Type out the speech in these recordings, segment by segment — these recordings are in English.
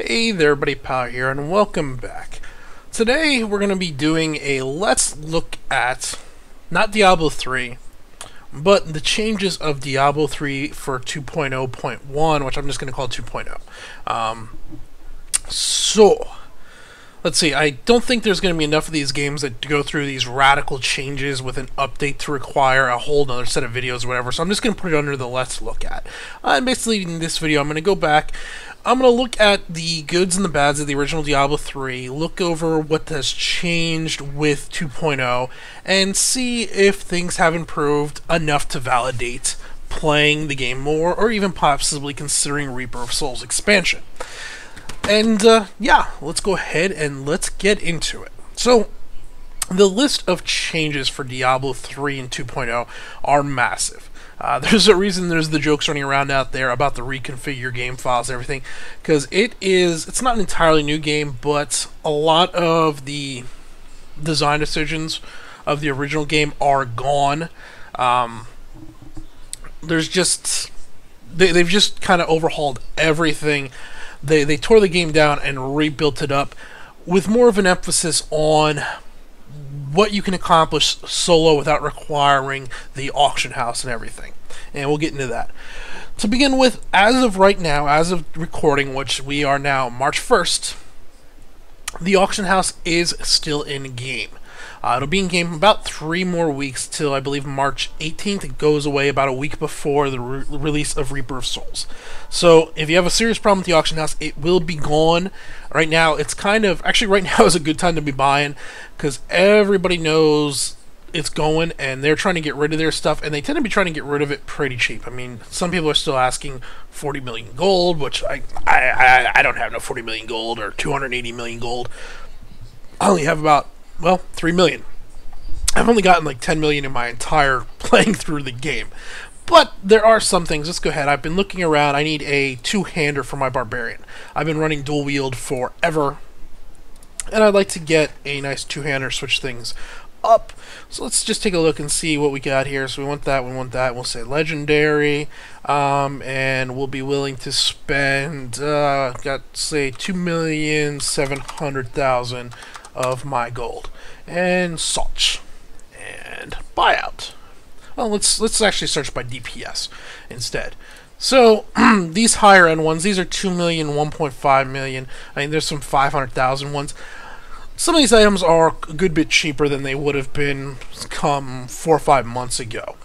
Hey there, everybody, Pal here, and welcome back. Today we're going to be doing a let's look at not Diablo 3, but the changes of Diablo 3 for 2.0.1, which I'm just going to call 2.0. So, let's see, I don't think there's going to be enough of these games that go through these radical changes with an update to require a whole other set of videos or whatever, so I'm just going to put it under the let's look at. And basically in this video I'm going to go back, I'm going to look at the goods and the bads of the original Diablo 3, look over what has changed with 2.0, and see if things have improved enough to validate playing the game more, or even possibly considering Reaper of Souls expansion. And yeah, let's go ahead and let's get into it. So, the list of changes for Diablo 3 and 2.0 are massive. There's a reason there's the jokes running around out there about the reconfigure game files and everything, because it's not an entirely new game, but a lot of the design decisions of the original game are gone. They've just kind of overhauled everything. They tore the game down and rebuilt it up with more of an emphasis on what you can accomplish solo without requiring the auction house and everything. And we'll get into that. To begin with, as of right now, as of recording, which we are now March 1st, the auction house is still in game. It'll be in game about 3 more weeks till I believe March 18th. It goes away about a week before the release of Reaper of Souls. So if you have a serious problem with the auction house, it will be gone. Right now, it's actually right now is a good time to be buying, because everybody knows it's going and they're trying to get rid of their stuff, and they tend to be trying to get rid of it pretty cheap. I mean, some people are still asking 40 million gold, which I don't have no 40 million gold or 280 million gold. I only have about, well, 3 million. I've only gotten like 10 million in my entire playing through the game. But there are some things. Let's go ahead. I've been looking around. I need a two-hander for my barbarian. I've been running dual wield forever, and I'd like to get a nice two-hander, switch things up. So let's just take a look and see what we got here. So we want that, we'll say legendary, and we'll be willing to spend, say 2,700,000 of my gold, and such, and buyout. Well, let's actually search by DPS instead. So these higher end ones, these are 2 million, 1.5 million. I mean, there's some 500,000 ones. Some of these items are a good bit cheaper than they would have been come 4 or 5 months ago.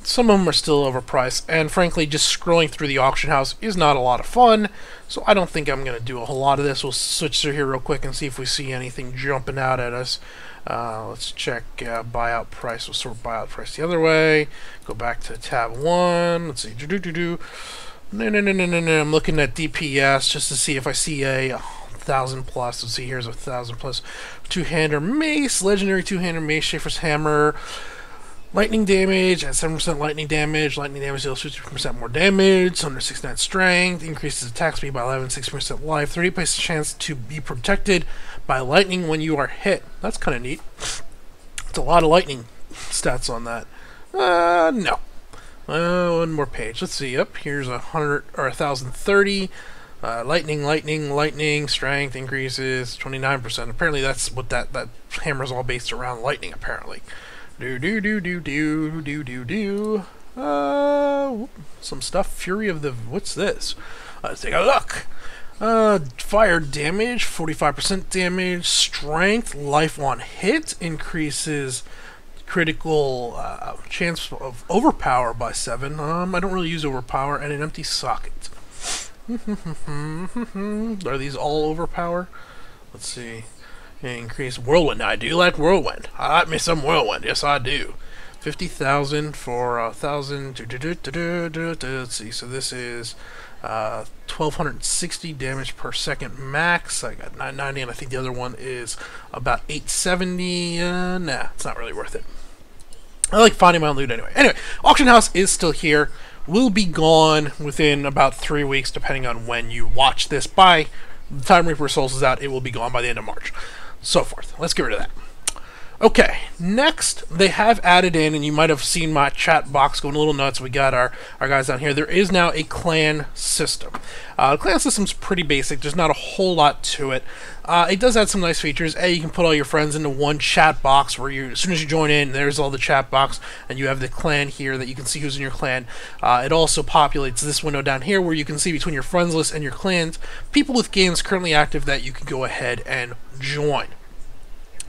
Some of them are still overpriced, and frankly, just scrolling through the auction house is not a lot of fun, so I don't think I'm going to do a whole lot of this. We'll switch through here real quick and see if we see anything jumping out at us. Let's check buyout price. We'll sort buyout price the other way. Go back to tab 1. Let's see. No. I'm looking at DPS just to see if I see a 1,000 plus. Let's see. Here's a 1,000 plus. Two-hander mace, legendary two-hander mace, Schaefer's hammer. Lightning damage at 7% lightning damage. Lightning damage deals 50% more damage. 169 strength. Increases attack speed by 11, 60% life. 30% chance to be protected by lightning when you are hit. That's kind of neat. It's a lot of lightning stats on that. No. One more page. Let's see. Up here's 100 or 1,030. Lightning. Strength increases 29%. Apparently, that's what that hammer's all based around. Lightning, apparently. Some stuff. Fury of the... What's this? Let's take a look. Fire damage, 45% damage. Strength, life on hit, increases critical chance of overpower by 7. I don't really use overpower, and an empty socket. Are these all overpower? Let's see. Increase whirlwind. I do like whirlwind. I like me some whirlwind. Yes, I do. 50,000 for 1,000. Let's see. So this is 1,260 damage per second max. I got 990, and I think the other one is about 870. Nah, it's not really worth it. I like finding my own loot anyway. Anyway, auction house is still here. Will be gone within about 3 weeks, depending on when you watch this. By the time Reaper Souls is out, it will be gone by the end of March. So forth. Let's get rid of that. Okay, next they have added in, and you might have seen my chat box going a little nuts. We got our guys down here. There is now a clan system. The clan system's pretty basic. There's not a whole lot to it. It does add some nice features. You can put all your friends into one chat box where as soon as you join in, there's all the chat box, and you have the clan here that you can see who's in your clan. It also populates this window down here where you can see between your friends list and your clans, people with games currently active that you can go ahead and join.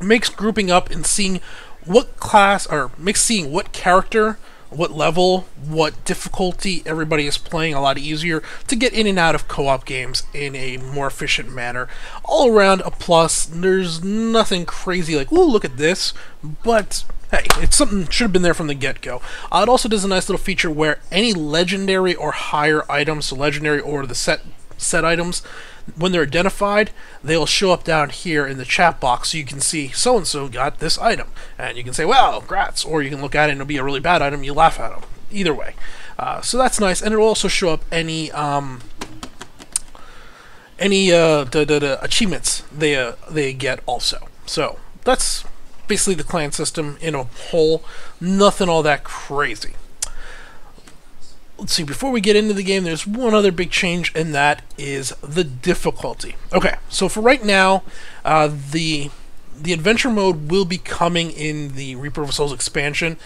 Makes grouping up and seeing what class, or makes seeing what character, what level, what difficulty everybody is playing a lot easier to get in and out of co-op games in a more efficient manner. All around a plus. There's nothing crazy like, ooh, look at this, but hey, it's something should have been there from the get-go. It also does a nice little feature where any legendary or higher items, so legendary or the set items, when they're identified, they'll show up down here in the chat box, so you can see so-and-so got this item. And you can say, well, grats, or you can look at it and it'll be a really bad item, you laugh at them. Either way. So that's nice, and it'll also show up any the achievements they get also. So that's basically the clan system in a whole. Nothing all that crazy. Let's see, before we get into the game, there's one other big change, and that is the difficulty. Okay, so for right now, the adventure mode will be coming in the Reaper of Souls expansion.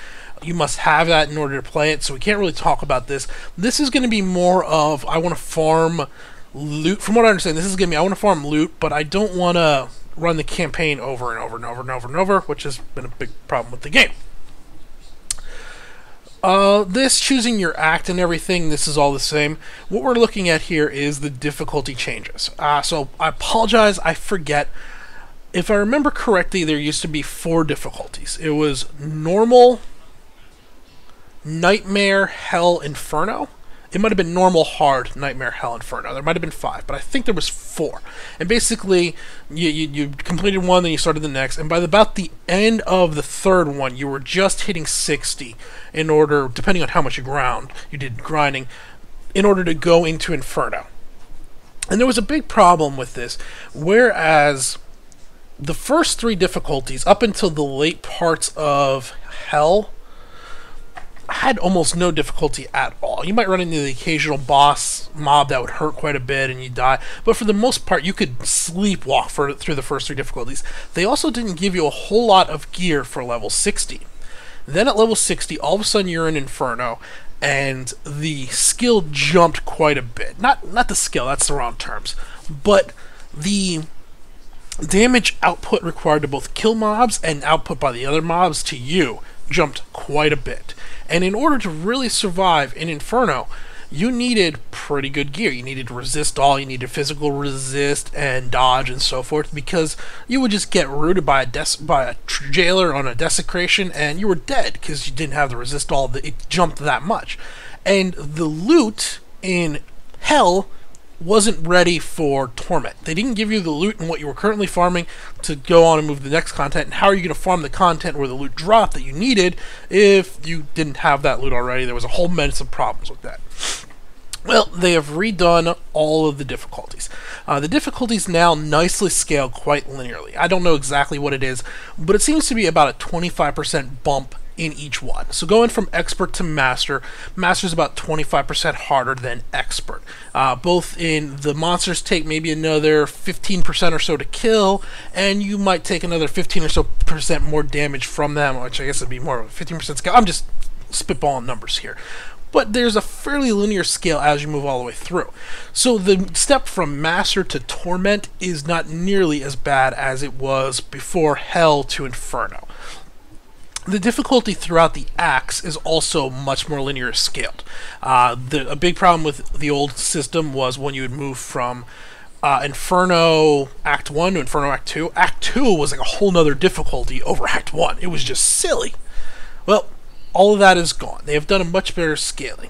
You must have that in order to play it, so we can't really talk about this. This is going to be more of, I want to farm loot. From what I understand, this is going to be, I want to farm loot, but I don't want to run the campaign over and over and over and over and over, which has been a big problem with the game. This choosing your act and everything, this is all the same. What we're looking at here is the difficulty changes. So I apologize, I forget. If I remember correctly, there used to be 4 difficulties. It was normal, nightmare, hell, inferno. It might have been normal, hard, nightmare, hell, inferno. There might have been 5, but I think there was 4. And basically, you completed one, then you started the next, and by about the end of the 3rd one, you were just hitting 60 in order, depending on how much you did grinding, in order to go into inferno. And there was a big problem with this, whereas the first 3 difficulties, up until the late parts of hell, had almost no difficulty at all. You might run into the occasional boss mob that would hurt quite a bit and you die, but for the most part you could sleepwalk through the first 3 difficulties. They also didn't give you a whole lot of gear for level 60. Then at level 60, all of a sudden you're in Inferno, and the skill jumped quite a bit. Not the skill, that's the wrong terms, but the damage output required to both kill mobs and output by the other mobs to you jumped quite a bit. And in order to really survive in Inferno, you needed pretty good gear. You needed resist all, you needed physical resist and dodge and so forth, because you would just get rooted by a jailer on a desecration and you were dead because you didn't have the resist all. It jumped that much. And the loot in Hell wasn't ready for Torment. They didn't give you the loot and what you were currently farming to go on and move to the next content. And how are you going to farm the content where the loot dropped that you needed if you didn't have that loot already? There was a whole mess of problems with that. Well, they have redone all of the difficulties. The difficulties now nicely scale quite linearly. I don't know exactly what it is, but it seems to be about a 25% bump in each one. So going from expert to master, master's about 25% harder than expert. Both in the monsters take maybe another 15% or so to kill, and you might take another 15 or so percent more damage from them, which I guess would be more of a 15% scale. I'm just spitballing numbers here. But there's a fairly linear scale as you move all the way through. So the step from Master to Torment is not nearly as bad as it was before Hell to Inferno. The difficulty throughout the acts is also much more linear scaled. A big problem with the old system was when you would move from Inferno Act 1 to Inferno Act 2. Act 2 was like a whole nother difficulty over Act 1. It was just silly. Well, all of that is gone. They have done a much better scaling.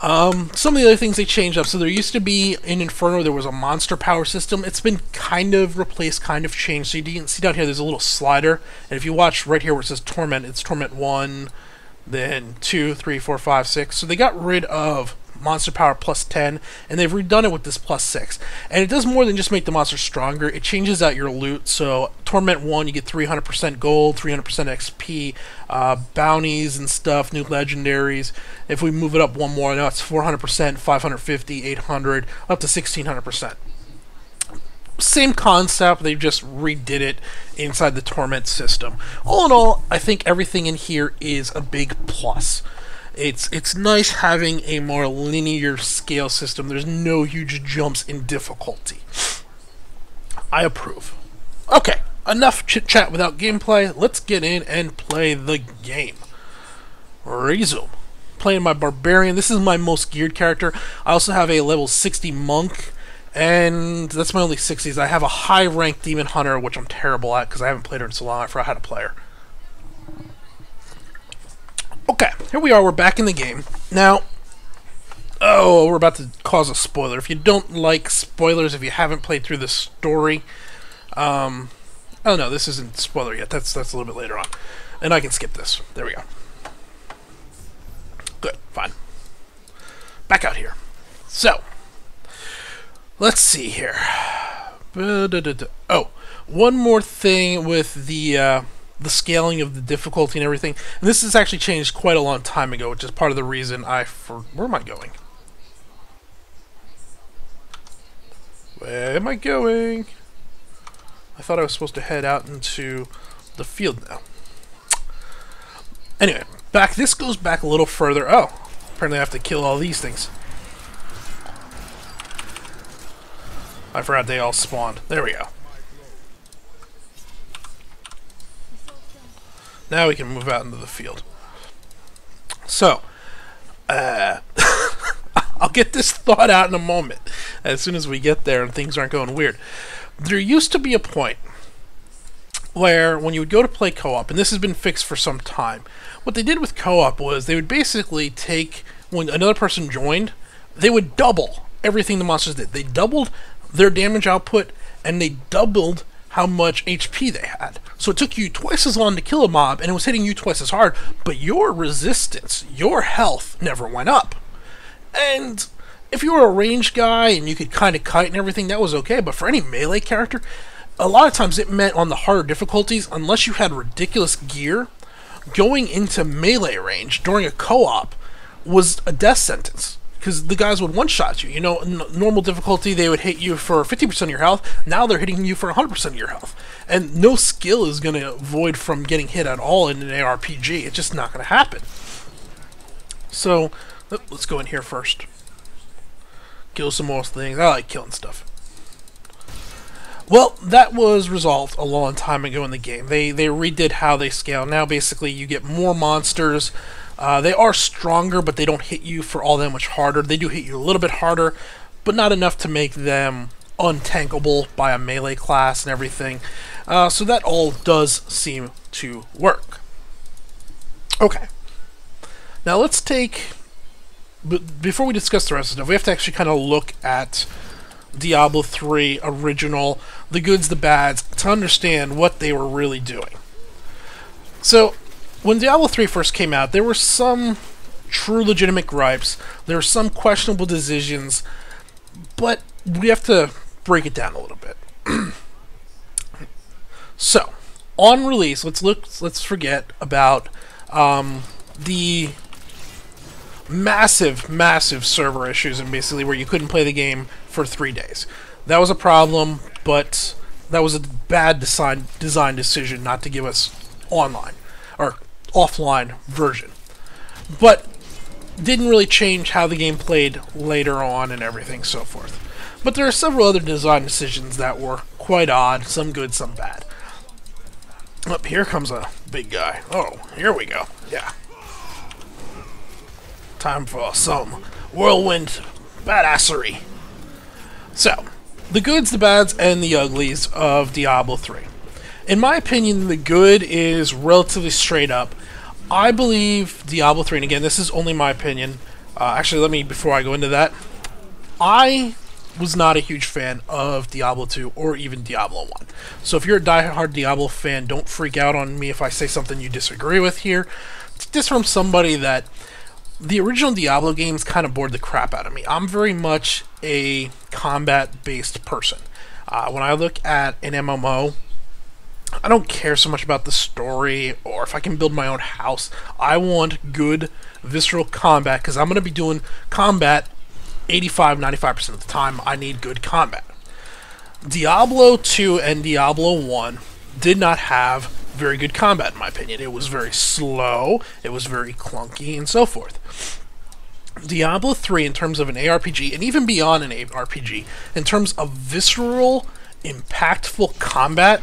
Some of the other things they changed up. So there used to be, in Inferno, there was a monster power system. It's been kind of replaced, kind of changed. So you can see down here, there's a little slider. And if you watch right here where it says Torment, it's Torment 1, then 2, 3, 4, 5, 6. So they got rid of monster power plus 10, and they've redone it with this plus 6. And it does more than just make the monster stronger. It changes out your loot. So Torment 1, you get 300% gold, 300% XP, bounties and stuff, new legendaries. If we move it up one more, now it's 400%, 550, 800, up to 1600%. Same concept, they just redid it inside the Torment system. All in all, I think everything in here is a big plus. It's nice having a more linear scale system. There's no huge jumps in difficulty. I approve. Okay, enough chit-chat without gameplay. Let's get in and play the game. Resume. Playing my Barbarian. This is my most geared character. I also have a level 60 Monk. And that's my only 60s. I have a high-ranked Demon Hunter, which I'm terrible at because I haven't played her in so long. I forgot how to play her. Okay, here we are. We're back in the game. Now, we're about to cause a spoiler. If you don't like spoilers, if you haven't played through the story, oh no, this isn't spoiler yet. That's a little bit later on. And I can skip this. There we go. Good, fine. Back out here. So, let's see here. Oh, one more thing with the scaling of the difficulty and everything. And this has actually changed quite a long time ago, which is part of the reason where am I going? Where am I going? I thought I was supposed to head out into the field now. Anyway, this goes back a little further. Oh, apparently I have to kill all these things. I forgot they all spawned. There we go. Now we can move out into the field. So, I'll get this thought out in a moment, as soon as we get there and things aren't going weird. There used to be a point where when you would go to play co-op, and this has been fixed for some time, what they did with co-op was they would basically take, when another person joined, they would double everything the monsters did. They doubled their damage output, and they doubled how much HP they had. So it took you twice as long to kill a mob, and it was hitting you twice as hard, but your resistance, your health, never went up. And if you were a ranged guy and you could kind of kite and everything, that was okay, but for any melee character, a lot of times it meant on the harder difficulties, unless you had ridiculous gear, going into melee range during a co-op was a death sentence. Because the guys would one-shot you. You know, normal difficulty, they would hit you for 50% of your health. Now they're hitting you for 100% of your health. And no skill is going to avoid from getting hit at all in an ARPG. It's just not going to happen. So, let's go in here first. Kill some more things. I like killing stuff. Well, that was resolved a long time ago in the game. They redid how they scale. Now, basically, you get more monsters. They are stronger, but they don't hit you for all that much harder. They do hit you a little bit harder, but not enough to make them untankable by a melee class and everything. So that all does seem to work. Okay. Now let's take... But before we discuss the rest of the stuff, we have to actually kind of look at Diablo 3 original, the goods, the bads, to understand what they were really doing. So, when Diablo 3 first came out, there were some true legitimate gripes, there were some questionable decisions, but we have to break it down a little bit. So, on release, let's forget about the massive server issues, and basically where you couldn't play the game for 3 days. That was a problem, but that was a bad design decision not to give us online or offline version, but didn't really change how the game played later on and everything so forth. But there are several other design decisions that were quite odd, some good, some bad. Up here comes a big guy. Oh, here we go. Yeah. Time for some whirlwind badassery. So, the goods, the bads, and the uglies of Diablo 3. In my opinion, the good is relatively straight up. I believe Diablo 3, and again, this is only my opinion. Actually, before I go into that, I was not a huge fan of Diablo 2 or even Diablo 1. So if you're a diehard Diablo fan, don't freak out on me if I say something you disagree with here. It's just from somebody that The original Diablo games kind of bored the crap out of me. I'm very much a combat-based person. When I look at an MMO, I don't care so much about the story or if I can build my own house. I want good, visceral combat because I'm going to be doing combat 85-95% of the time. I need good combat. Diablo 2 and Diablo 1 did not have very good combat, in my opinion. It was very slow, it was very clunky, and so forth. Diablo 3, in terms of an ARPG, and even beyond an ARPG, in terms of visceral, impactful combat,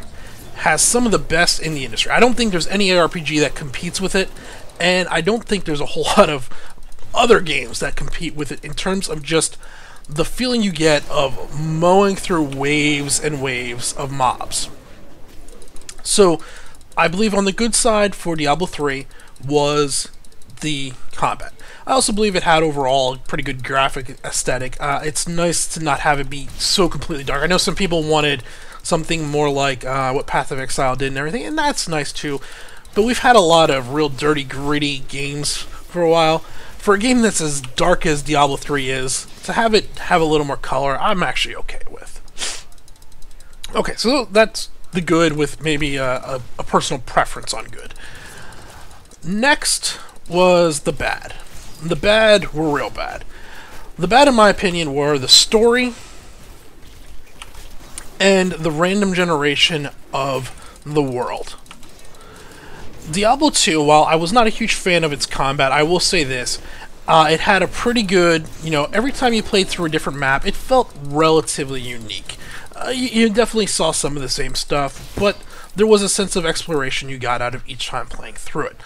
has some of the best in the industry. I don't think there's any ARPG that competes with it, and I don't think there's a whole lot of other games that compete with it in terms of just the feeling you get of mowing through waves and waves of mobs. So, I believe on the good side for Diablo 3 was the combat. I also believe it had overall a pretty good graphic aesthetic. It's nice to not have it be so completely dark. I know some people wanted something more like what Path of Exile did and everything, and that's nice too. But we've had a lot of real dirty, gritty games for a while. For a game that's as dark as Diablo 3 is, to have it have a little more color, I'm actually okay with. Okay, so that's the good with maybe a personal preference on good. Next was the bad. The bad were real bad. The bad, in my opinion, were the story and the random generation of the world. Diablo 2, while I was not a huge fan of its combat, I will say this. It had a pretty good, every time you played through a different map, it felt relatively unique. You definitely saw some of the same stuff, but there was a sense of exploration you got out of each time playing through it.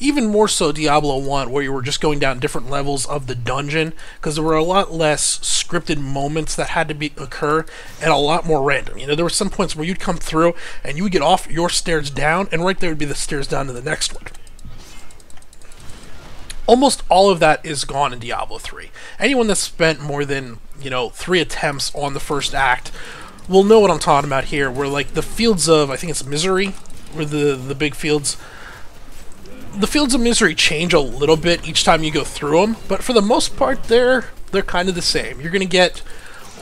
Even more so Diablo 1, where you were just going down different levels of the dungeon, because there were a lot less scripted moments that had to occur, and a lot more random. There were some points where you'd come through, and you would get off your stairs down, and right there would be the stairs down to the next one. Almost all of that is gone in Diablo 3. Anyone that's spent more than, 3 attempts on the first act will know what I'm talking about here, where like the fields of, I think it's Misery, where the big fields. The fields of Misery change a little bit each time you go through them, but for the most part, they're kind of the same. You're going to get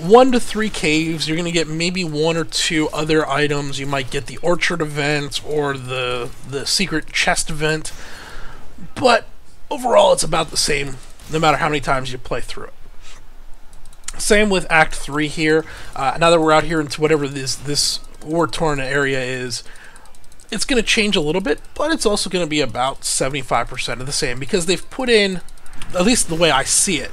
1 to 3 caves, you're going to get maybe 1 or 2 other items, you might get the orchard event or the secret chest event, but overall it's about the same no matter how many times you play through it. Same with Act 3 here. Now that we're out here into whatever this war-torn area is, it's going to change a little bit, but it's also going to be about 75% of the same, because they've put in, at least the way I see it,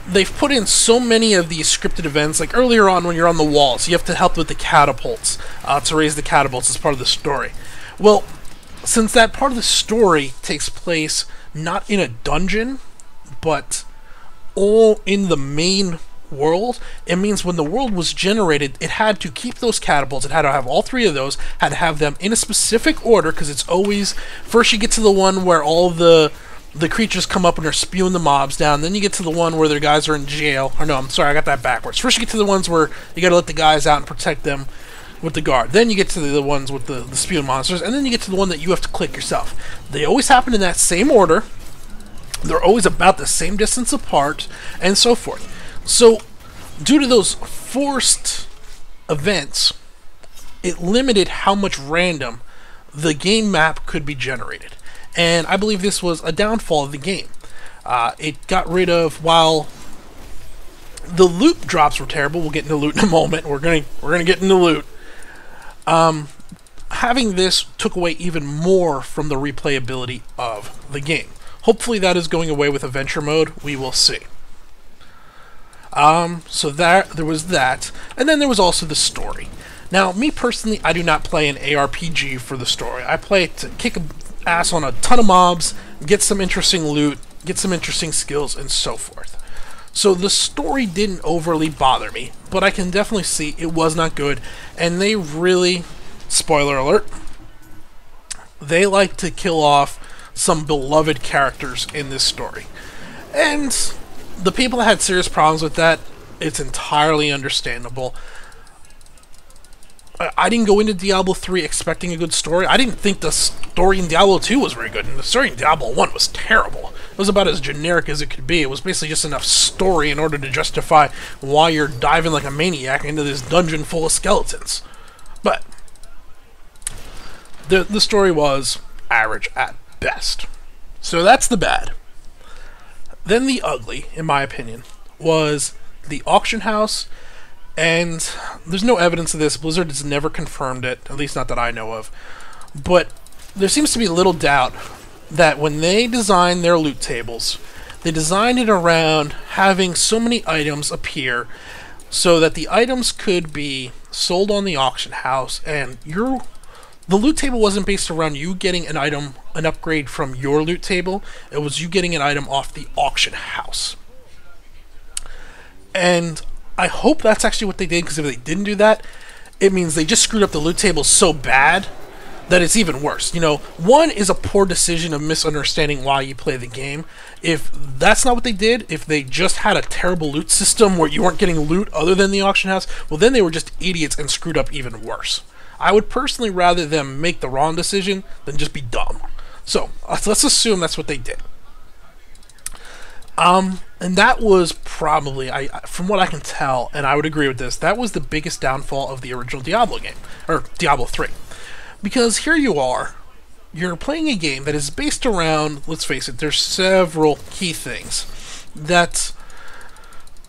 they've put in so many of these scripted events. Like earlier on when you're on the walls, you have to help with the catapults, to raise the catapults as part of the story. Well, since that part of the story takes place not in a dungeon, but all in the main world, it means when the world was generated, it had to keep those catapults, it had to have all 3 of those, had to have them in a specific order, because it's always, first you get to the one where all the creatures come up and are spewing the mobs down, then you get to the one where their guys are in jail, or no, I'm sorry, I got that backwards. First you get to the ones where you gotta let the guys out and protect them with the guard, then you get to the ones with the spewing monsters, and then you get to the one that you have to click yourself. They always happen in that same order, they're always about the same distance apart, and so forth. So, due to those forced events, it limited how much random the game map could be generated. And I believe this was a downfall of the game. It got rid of, while the loot drops were terrible, we'll get into loot in a moment, we're gonna get into loot, having this took away even more from the replayability of the game. Hopefully that is going away with Adventure Mode, we will see. So there was that, and then there was also the story. Now, me personally, I do not play an ARPG for the story. I play it to kick ass on a ton of mobs, get some interesting loot, get some interesting skills, and so forth. So the story didn't overly bother me, but I can definitely see it was not good, and they really, spoiler alert, they like to kill off some beloved characters in this story. And the people that had serious problems with that, it's entirely understandable. I didn't go into Diablo 3 expecting a good story. I didn't think the story in Diablo 2 was very good, and the story in Diablo 1 was terrible. It was about as generic as it could be. It was basically just enough story in order to justify why you're diving like a maniac into this dungeon full of skeletons. But the story was average at best. So that's the bad. Then the ugly, in my opinion, was the auction house, and there's no evidence of this. Blizzard has never confirmed it, at least not that I know of. But there seems to be little doubt that when they designed their loot tables, they designed it around having so many items appear so that the items could be sold on the auction house, and the loot table wasn't based around you getting an item, an upgrade from your loot table. It was you getting an item off the auction house. And I hope that's actually what they did, because if they didn't do that, it means they just screwed up the loot table so bad that it's even worse. You know, one is a poor decision of misunderstanding why you play the game. If that's not what they did, if they just had a terrible loot system where you weren't getting loot other than the auction house, well, then they were just idiots and screwed up even worse. I would personally rather them make the wrong decision than just be dumb. So, let's assume that's what they did. And that was probably, from what I can tell, and I would agree with this, that was the biggest downfall of the original Diablo game, or Diablo 3. Because here you are, you're playing a game that is based around, let's face it, there's several key things that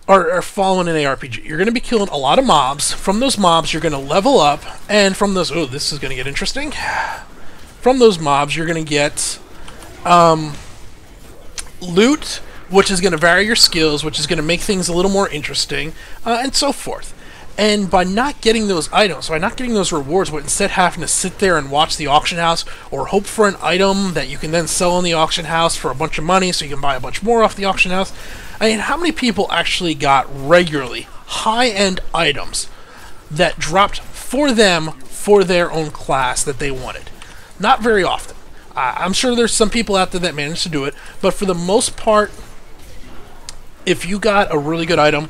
are following an ARPG. You're going to be killing a lot of mobs. From those mobs, you're going to level up, and from those, oh, this is going to get interesting. From those mobs, you're going to get loot, which is going to vary your skills, which is going to make things a little more interesting, and so forth. And by not getting those items, by not getting those rewards, but instead having to sit there and watch the auction house, or hope for an item that you can then sell in the auction house for a bunch of money so you can buy a bunch more off the auction house. I mean, how many people actually got regularly high-end items that dropped for them for their own class that they wanted? Not very often. I'm sure there's some people out there that managed to do it, but for the most part, if you got a really good item,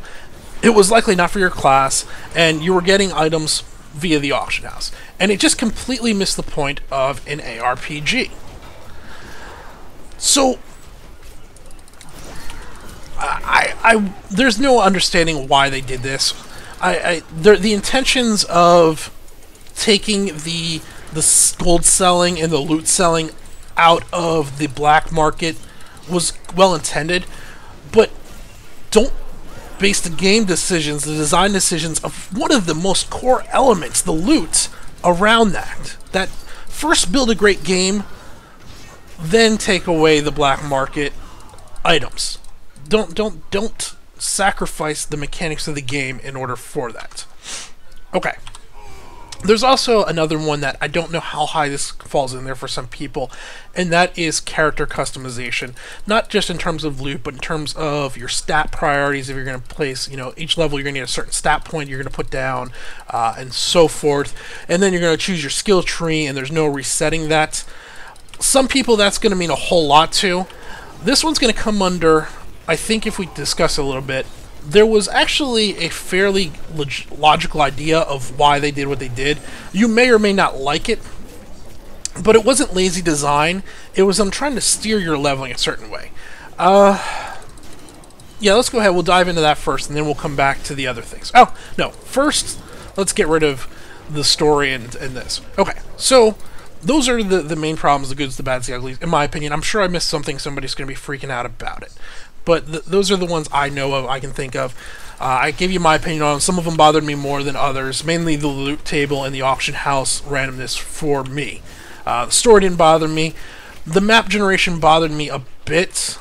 it was likely not for your class, and you were getting items via the auction house. And it just completely missed the point of an ARPG. So, there's no understanding why they did this. The intentions of taking the gold selling and the loot selling out of the black market was well intended, but don't base the game decisions, the design decisions of one of the most core elements, the loot, around that. That first build a great game, then take away the black market items. Don't sacrifice the mechanics of the game in order for that. Okay. There's also another one that I don't know how high this falls in there for some people, and that is character customization. Not just in terms of loot, but in terms of your stat priorities. If you're going to place, you know, each level you're going to get a certain stat point you're going to put down, and so forth. And then you're going to choose your skill tree, and there's no resetting that. Some people that's going to mean a whole lot to. This one's going to come under, I think if we discuss it a little bit, there was actually a fairly logical idea of why they did what they did. You may or may not like it, but it wasn't lazy design. It was them trying to steer your leveling a certain way. Yeah, let's go ahead. We'll dive into that first, and then we'll come back to the other things. Oh, no. First, let's get rid of the story and this. Okay, so those are the main problems, the goods, the bads, the uglies, in my opinion. I'm sure I missed something. Somebody's going to be freaking out about it. But those are the ones I know of, I can think of. I gave you my opinion on them. Some of them bothered me more than others. Mainly the loot table and the auction house randomness for me. The story didn't bother me. The map generation bothered me a bit.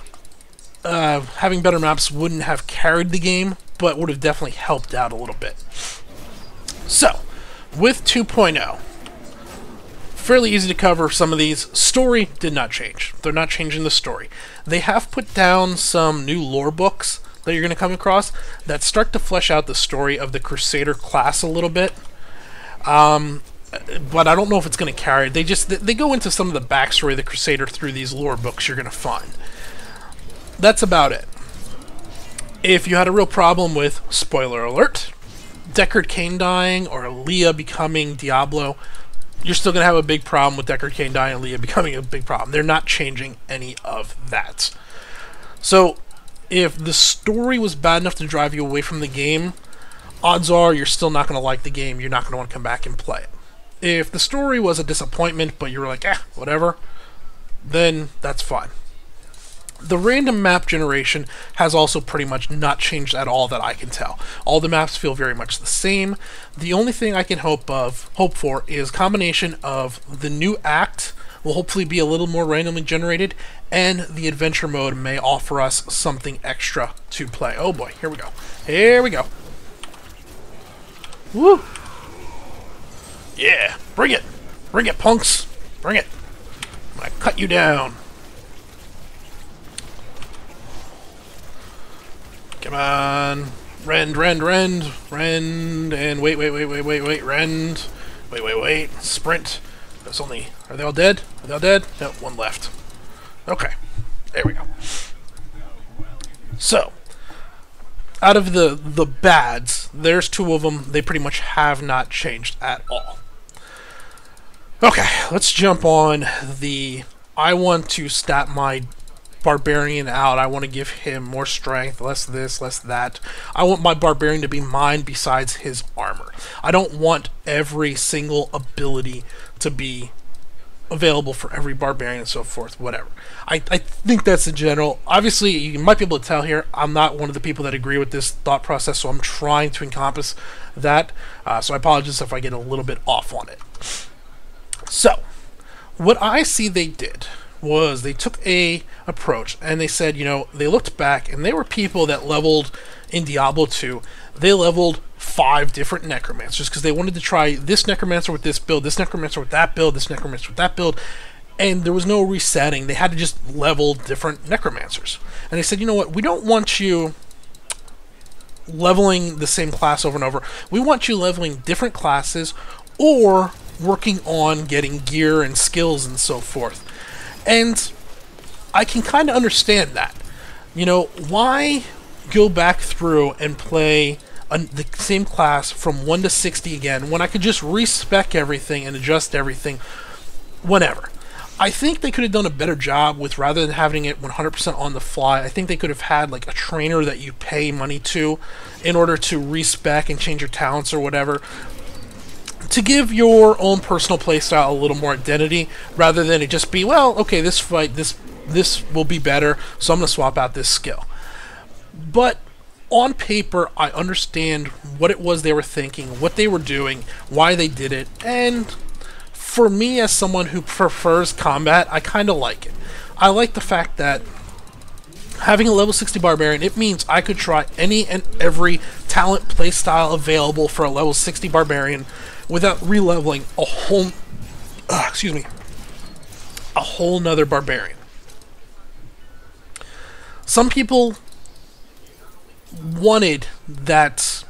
Having better maps wouldn't have carried the game, but would have definitely helped out a little bit. So, with 2.0, fairly easy to cover some of these. Story did not change. They're not changing the story. They have put down some new lore books that you're going to come across that start to flesh out the story of the Crusader class a little bit. But I don't know if it's going to carry. They go into some of the backstory of the Crusader through these lore books you're going to find. That's about it. If you had a real problem with, spoiler alert, Deckard Cain dying or Leah becoming Diablo, you're still going to have a big problem with Deckard Cain dying and Leah becoming a big problem. They're not changing any of that. So, if the story was bad enough to drive you away from the game, odds are you're still not going to like the game. You're not going to want to come back and play it. If the story was a disappointment, but you were like, whatever, then that's fine. The random map generation has also pretty much not changed at all that I can tell. All the maps feel very much the same. The only thing I can hope for is combination of the new act will hopefully be a little more randomly generated, and the adventure mode may offer us something extra to play. Oh boy, here we go. Here we go. Woo! Yeah, bring it! Bring it, punks! Bring it! I'm gonna cut you down. Come on. Rend, and wait, rend. Wait. Sprint. That's only... Are they all dead? Are they all dead? No, one left. Okay. There we go. So, out of the bads, there's 2 of them. They pretty much have not changed at all. Okay, let's jump on the... I want to stat my barbarian out. I want to give him more strength, less this, less that. I want my barbarian to be mine besides his armor. I don't want every single ability to be available for every barbarian and so forth, whatever. I think that's in general. Obviously, you might be able to tell here, I'm not one of the people that agree with this thought process, so I'm trying to encompass that. So I apologize if I get a little bit off on it. So, what I see they did was they took a approach and they said, they looked back and there were people that leveled in Diablo 2. They leveled 5 different necromancers because they wanted to try this necromancer with this build, this necromancer with that build, this necromancer with that build, and there was no resetting. They had to just level different necromancers. And they said, you know what, we don't want you leveling the same class over and over. We want you leveling different classes or working on getting gear and skills and so forth. And I can kind of understand that. Why go back through and play the same class from 1 to 60 again when I could just respec everything and adjust everything whenever? I think they could have done a better job with, rather than having it 100% on the fly, I think they could have had like a trainer that you pay money to in order to respec and change your talents or whatever, to give your own personal playstyle a little more identity, rather than it just be, well, okay, this fight, this will be better, so I'm going to swap out this skill. But on paper, I understand what it was they were thinking, what they were doing, why they did it, and for me, as someone who prefers combat, I kind of like it. I like the fact that having a level 60 barbarian, it means I could try any and every talent playstyle available for a level 60 barbarian without re-leveling a whole nother barbarian. Some people wanted that,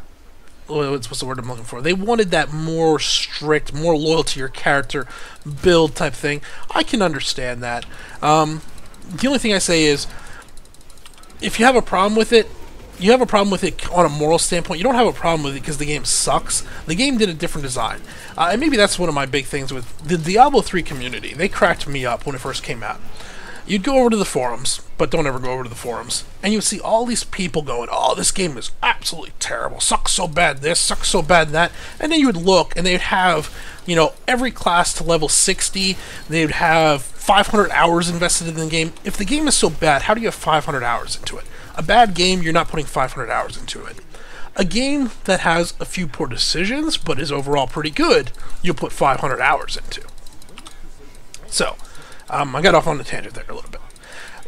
what's the word I'm looking for? They wanted that more strict, more loyal to your character build type thing. I can understand that. The only thing I say is, if you have a problem with it, you have a problem with it on a moral standpoint. You don't have a problem with it because the game sucks. The game did a different design. And maybe that's one of my big things with the Diablo 3 community. They cracked me up when it first came out. You'd go over to the forums, but don't ever go over to the forums, and you'd see all these people going, oh, this game is absolutely terrible, sucks so bad this, sucks so bad that, and then you would look, and they'd have, every class to level 60, they'd have 500 hours invested in the game. If the game is so bad, how do you have 500 hours into it? A bad game, you're not putting 500 hours into it. A game that has a few poor decisions, but is overall pretty good, you'll put 500 hours into. So, I got off on a tangent there a little bit.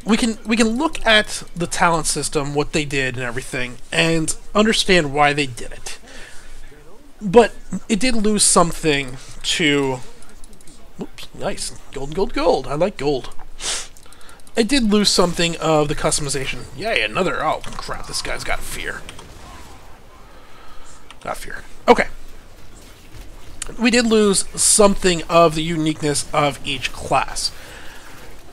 We can look at the talent system, what they did and everything, and understand why they did it. But it did lose something to... Oops, nice. Gold. I like gold. It did lose something of the customization. Yay, another... Oh, crap, this guy's got fear. Got fear. Okay. We did lose something of the uniqueness of each class.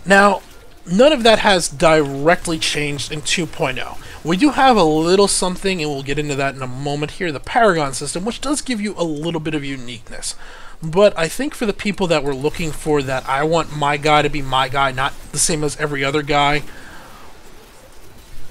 Now, none of that has directly changed in 2.0. We do have a little something, and we'll get into that in a moment here, the Paragon system, which does give you a little bit of uniqueness. But I think for the people that were looking for that, I want my guy to be my guy, not the same as every other guy,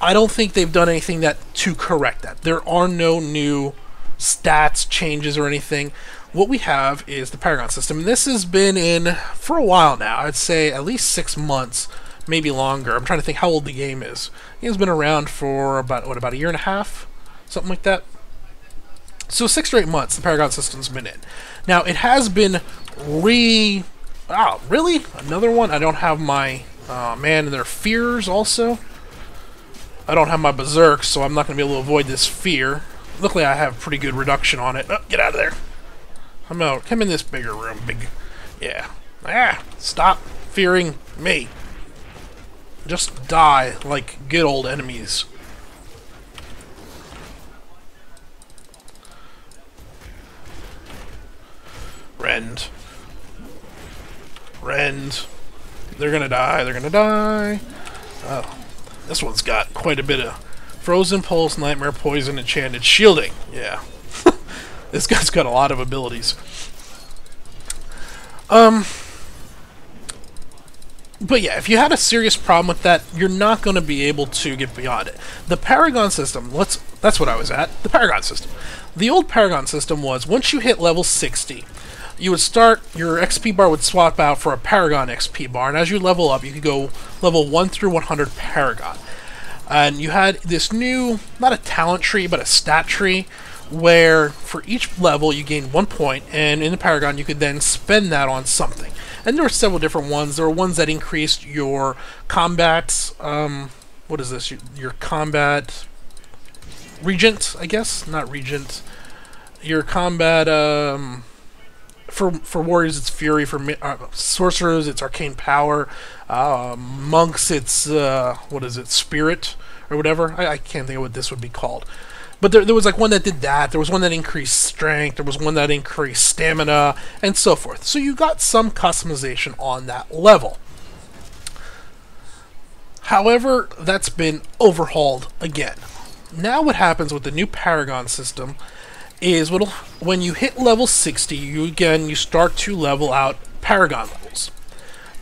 I don't think they've done anything that to correct that. There are no new stats changes or anything. What we have is the Paragon system. And this has been in for a while now. I'd say at least 6 months, maybe longer. I'm trying to think how old the game is. The game's been around for about a year and a half, something like that. So 6 or 8 months the Paragon system's been in. Now it has been really? Another one? I don't have my man and their fears also. I don't have my berserks, so I'm not going to be able to avoid this fear. Luckily I have pretty good reduction on it. Oh, get out of there. I'm out. Come in this bigger room. Yeah. Stop fearing me. Just die like good old enemies. Rend. They're gonna die. Oh. This one's got quite a bit of Frozen Pulse, Nightmare Poison, Enchanted Shielding. Yeah. This guy's got a lot of abilities. But yeah, if you had a serious problem with that, you're not going to be able to get beyond it. The Paragon system, that's what I was at, the Paragon system. The old Paragon system was, once you hit level 60, you would start, your XP bar would swap out for a Paragon XP bar, and as you level up, you could go level 1 through 100 Paragon. And you had this new, not a talent tree, but a stat tree, where for each level you gain 1 point, and in the Paragon you could then spend that on something. And there were several different ones. There were ones that increased your combat, what is this? Your combat regent, I guess? Not regent. Your combat, for warriors it's fury, for sorcerers it's arcane power, monks it's, what is it, spirit, or whatever. I can't think of what this would be called. But there was like one that did that, there was one that increased strength, there was one that increased stamina, and so forth. So you got some customization on that level. However, that's been overhauled again. Now what happens with the new Paragon system is when you hit level 60, you start to level out Paragon levels.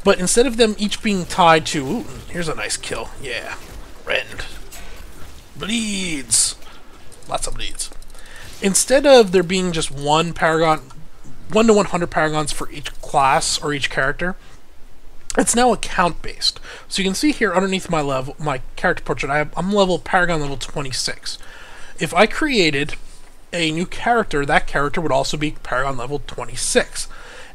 But instead of them each being tied to, ooh, here's a nice kill, yeah, Rend. Bleeds. Lots of bleeds. Instead of there being just one Paragon, 1 to 100 Paragons for each class or each character, it's now account based. So you can see here underneath my character portrait, I'm level Paragon level 26. If I created a new character, that character would also be Paragon level 26.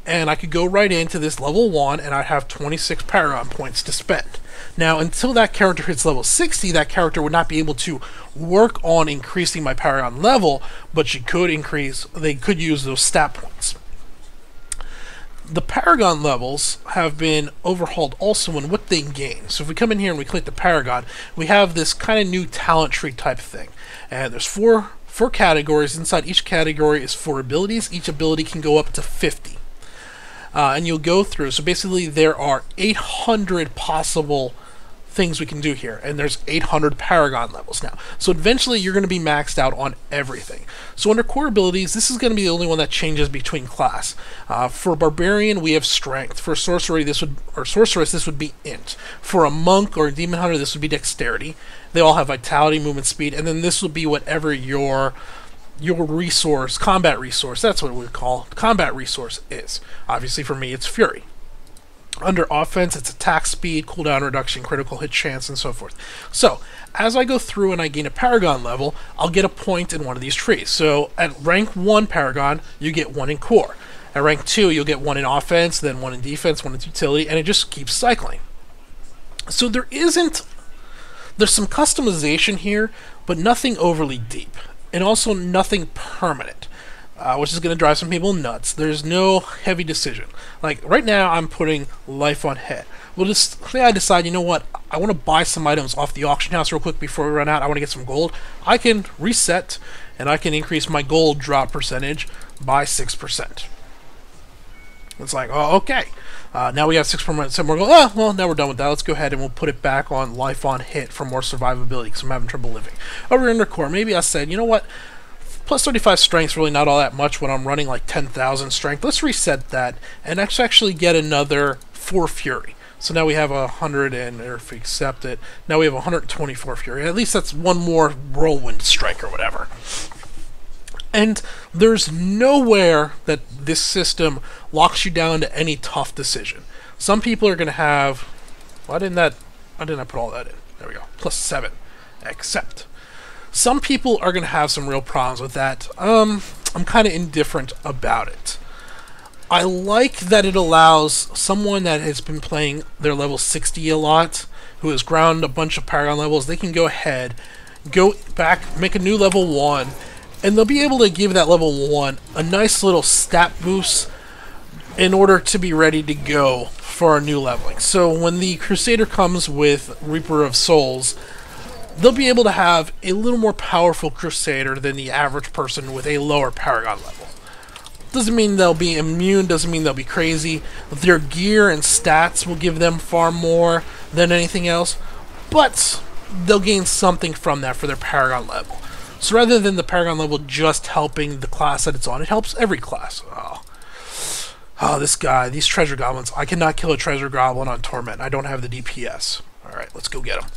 And I could go right into this level 1 and I'd have 26 Paragon points to spend. Now, until that character hits level 60, that character would not be able to work on increasing my Paragon level, but they could use those stat points. The Paragon levels have been overhauled also in what they gain. So if we come in here and we click the Paragon, we have this kind of new talent tree type thing. And there's four categories. Inside each category is 4 abilities. Each ability can go up to 50. And you'll go through. So basically there are 800 possible things we can do here, and there's 800 Paragon levels now. So eventually you're going to be maxed out on everything. So under core abilities, this is going to be the only one that changes between class. For Barbarian, we have Strength. For Sorcery, Sorceress, this would be Int. For a Monk or a Demon Hunter, this would be Dexterity. They all have Vitality, Movement, Speed, and then this would be whatever your resource, combat resource, that's what we would call combat resource is. Obviously for me it's Fury. Under offense it's attack speed, cooldown reduction, critical hit chance, and so forth. So as I go through and I gain a Paragon level, I'll get a point in one of these trees. So at rank 1 Paragon, you get 1 in core. At rank 2 you'll get 1 in offense, then 1 in defense, 1 in utility, and it just keeps cycling. So there's some customization here, but nothing overly deep. And also nothing permanent, which is going to drive some people nuts. There's no heavy decision. Like, right now, I'm putting life on head. Well, just say I decide, you know what, I want to buy some items off the auction house real quick before we run out. I want to get some gold. I can reset, and I can increase my gold drop percentage by 6%. It's like, oh, okay. Now we have 6% more gold. Oh, well, now we're done with that. Let's go ahead and we'll put it back on life on hit for more survivability because I'm having trouble living. Over under core, maybe I said, you know what? Plus 35 strength's really not all that much when I'm running like 10,000 strength. Let's reset that and actually get another 4 fury. So now we have 100, and or if we accept it, now we have 124 fury. At least that's one more whirlwind strike or whatever. And there's nowhere that this system locks you down to any tough decision. Some people are going to have... Why didn't I put all that in? There we go. +7. Accept. Some people are going to have some real problems with that. I'm kind of indifferent about it. I like that it allows someone that has been playing their level 60 a lot, who has ground a bunch of Paragon levels, they can go ahead, go back, make a new level 1, and they'll be able to give that level 1 a nice little stat boost in order to be ready to go for a new leveling. So when the Crusader comes with Reaper of Souls, they'll be able to have a little more powerful Crusader than the average person with a lower Paragon level. Doesn't mean they'll be immune, doesn't mean they'll be crazy. Their gear and stats will give them far more than anything else, but they'll gain something from that for their Paragon level. So rather than the Paragon level just helping the class that it's on, it helps every class. Oh, this guy, these treasure goblins. I cannot kill a treasure goblin on Torment. I don't have the DPS. Alright, let's go get him.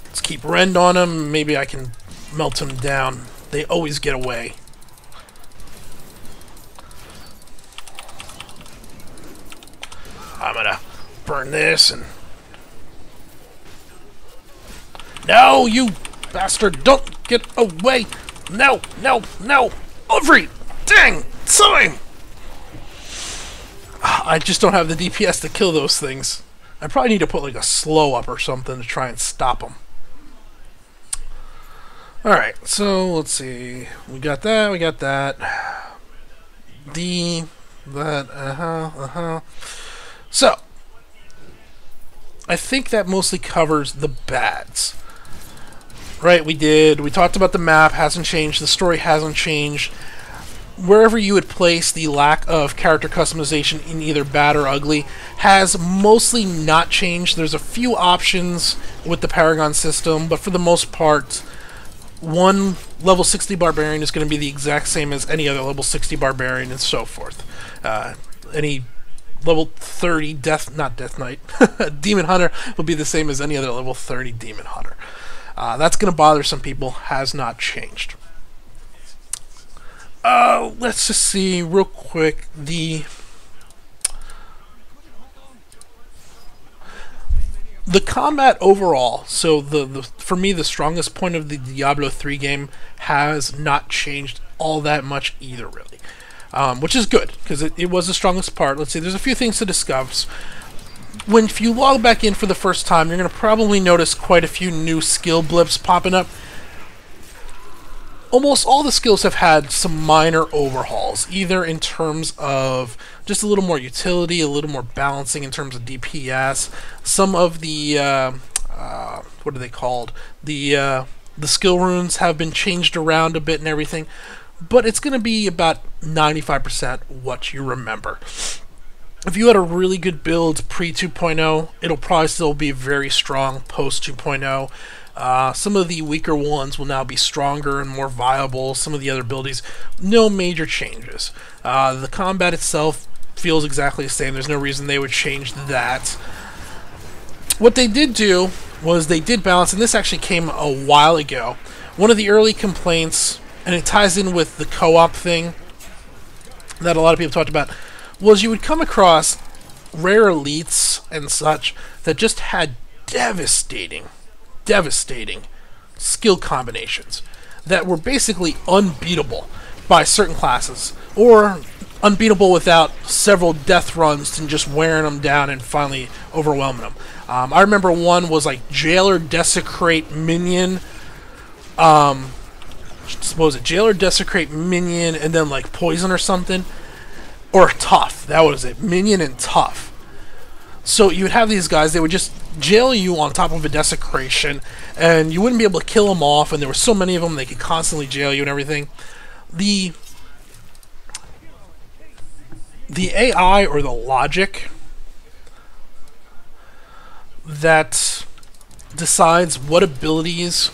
Let's keep Rend on him. Maybe I can melt him down. They always get away. I'm gonna burn this and... No, you bastard! Don't get away! No, no, no! Every dang time! I just don't have the DPS to kill those things. I probably need to put like a slow up or something to try and stop them. Alright, so let's see. We got that, we got that. So, I think that mostly covers the bads. Right, we talked about the map, hasn't changed, the story hasn't changed. Wherever you would place the lack of character customization in either bad or ugly has mostly not changed. There's a few options with the Paragon system, but for the most part, one level 60 Barbarian is going to be the exact same as any other level 60 Barbarian and so forth. Any level 30 not Death Knight, Demon Hunter will be the same as any other level 30 Demon Hunter. That's going to bother some people, has not changed. Let's just see real quick the combat overall. So for me, the strongest point of the Diablo 3 game has not changed all that much either, really. Which is good, because it was the strongest part. Let's see, there's a few things to discuss. If you log back in for the first time, you're going to probably notice quite a few new skill blips popping up. Almost all the skills have had some minor overhauls, either in terms of just a little more utility, a little more balancing in terms of DPS. Some of the, what are they called? The skill runes have been changed around a bit and everything, but it's going to be about 95% what you remember. If you had a really good build pre-2.0, it'll probably still be very strong post-2.0. Some of the weaker ones will now be stronger and more viable. Some of the other abilities, no major changes. The combat itself feels exactly the same. There's no reason they would change that. What they did do was they did balance, and this actually came a while ago. One of the early complaints, and it ties in with the co-op thing that a lot of people talked about, was you would come across rare elites and such that just had devastating skill combinations that were basically unbeatable by certain classes, or unbeatable without several death runs and just wearing them down and finally overwhelming them. I remember one was like Jailer, Desecrate, Minion, what was it? Jailer, Desecrate, Minion, and then like Poison or something. Or Tough, that was it. Minion and Tough. So you would have these guys, they would just jail you on top of a desecration, and you wouldn't be able to kill them off, and there were so many of them, they could constantly jail you and everything. The AI, or the logic that decides what abilities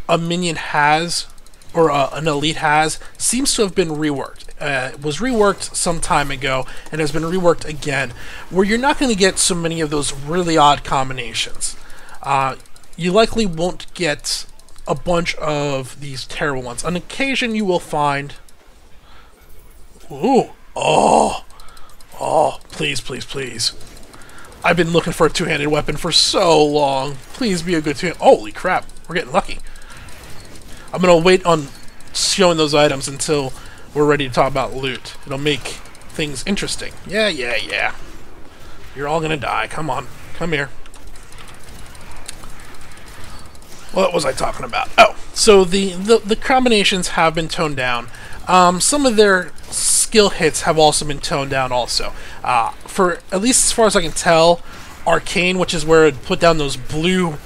a minion has, or an elite has, seems to have been reworked. was reworked some time ago and has been reworked again, where you're not going to get so many of those really odd combinations. You likely won't get a bunch of these terrible ones. On occasion, you will find... Ooh! Oh! Oh, please, please, please. I've been looking for a two-handed weapon for so long. Please be a good two-handed... Holy crap, we're getting lucky. I'm going to wait on showing those items until we're ready to talk about loot. It'll make things interesting. Yeah, yeah, yeah. You're all going to die. Come on. Come here. What was I talking about? Oh, so the combinations have been toned down. Some of their skill hits have also been toned down also. For at least as far as I can tell, Arcane, which is where it put down those blue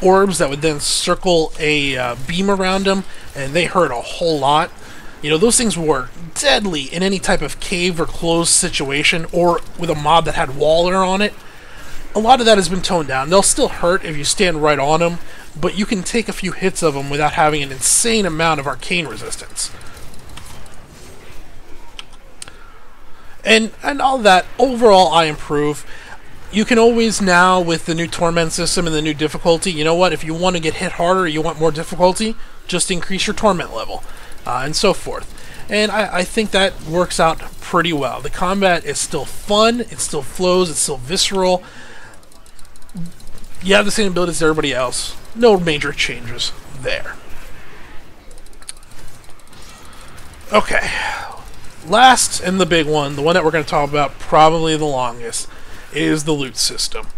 orbs that would then circle a beam around them, and they hurt a whole lot. You know, those things were deadly in any type of cave or closed situation, or with a mob that had water on it. A lot of that has been toned down. They'll still hurt if you stand right on them, but you can take a few hits of them without having an insane amount of arcane resistance. And all that, overall, I improve. You can always now, with the new Torment system and the new difficulty, you know what, if you want to get hit harder, you want more difficulty, just increase your Torment level, and so forth. And I think that works out pretty well. The combat is still fun, it still flows, it's still visceral. You have the same abilities as everybody else. No major changes there. Okay. Last, and the big one, the one that we're going to talk about probably the longest, is the loot system.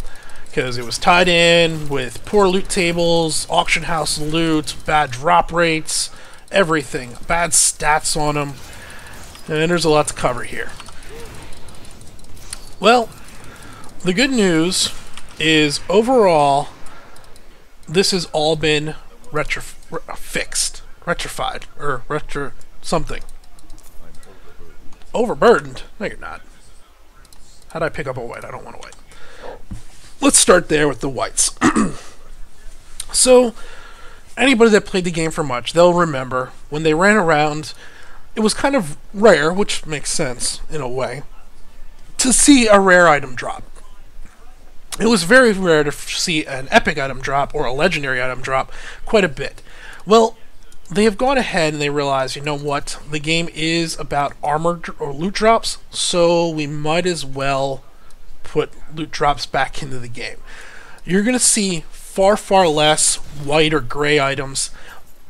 Because it was tied in with poor loot tables, auction house loot, bad drop rates, everything. Bad stats on them. And there's a lot to cover here. Well, the good news is overall, this has all been fixed. Retrified. Or something. Overburdened? No, you're not. How'd I pick up a white? I don't want a white. Let's start there with the whites. So, anybody that played the game for much, they'll remember when they ran around, it was kind of rare, which makes sense in a way, to see a rare item drop. It was very rare to see an epic item drop or a legendary item drop quite a bit. Well, they have gone ahead and they realize, you know what, the game is about armor or loot drops, so we might as well put loot drops back into the game. You're going to see far, far less white or gray items.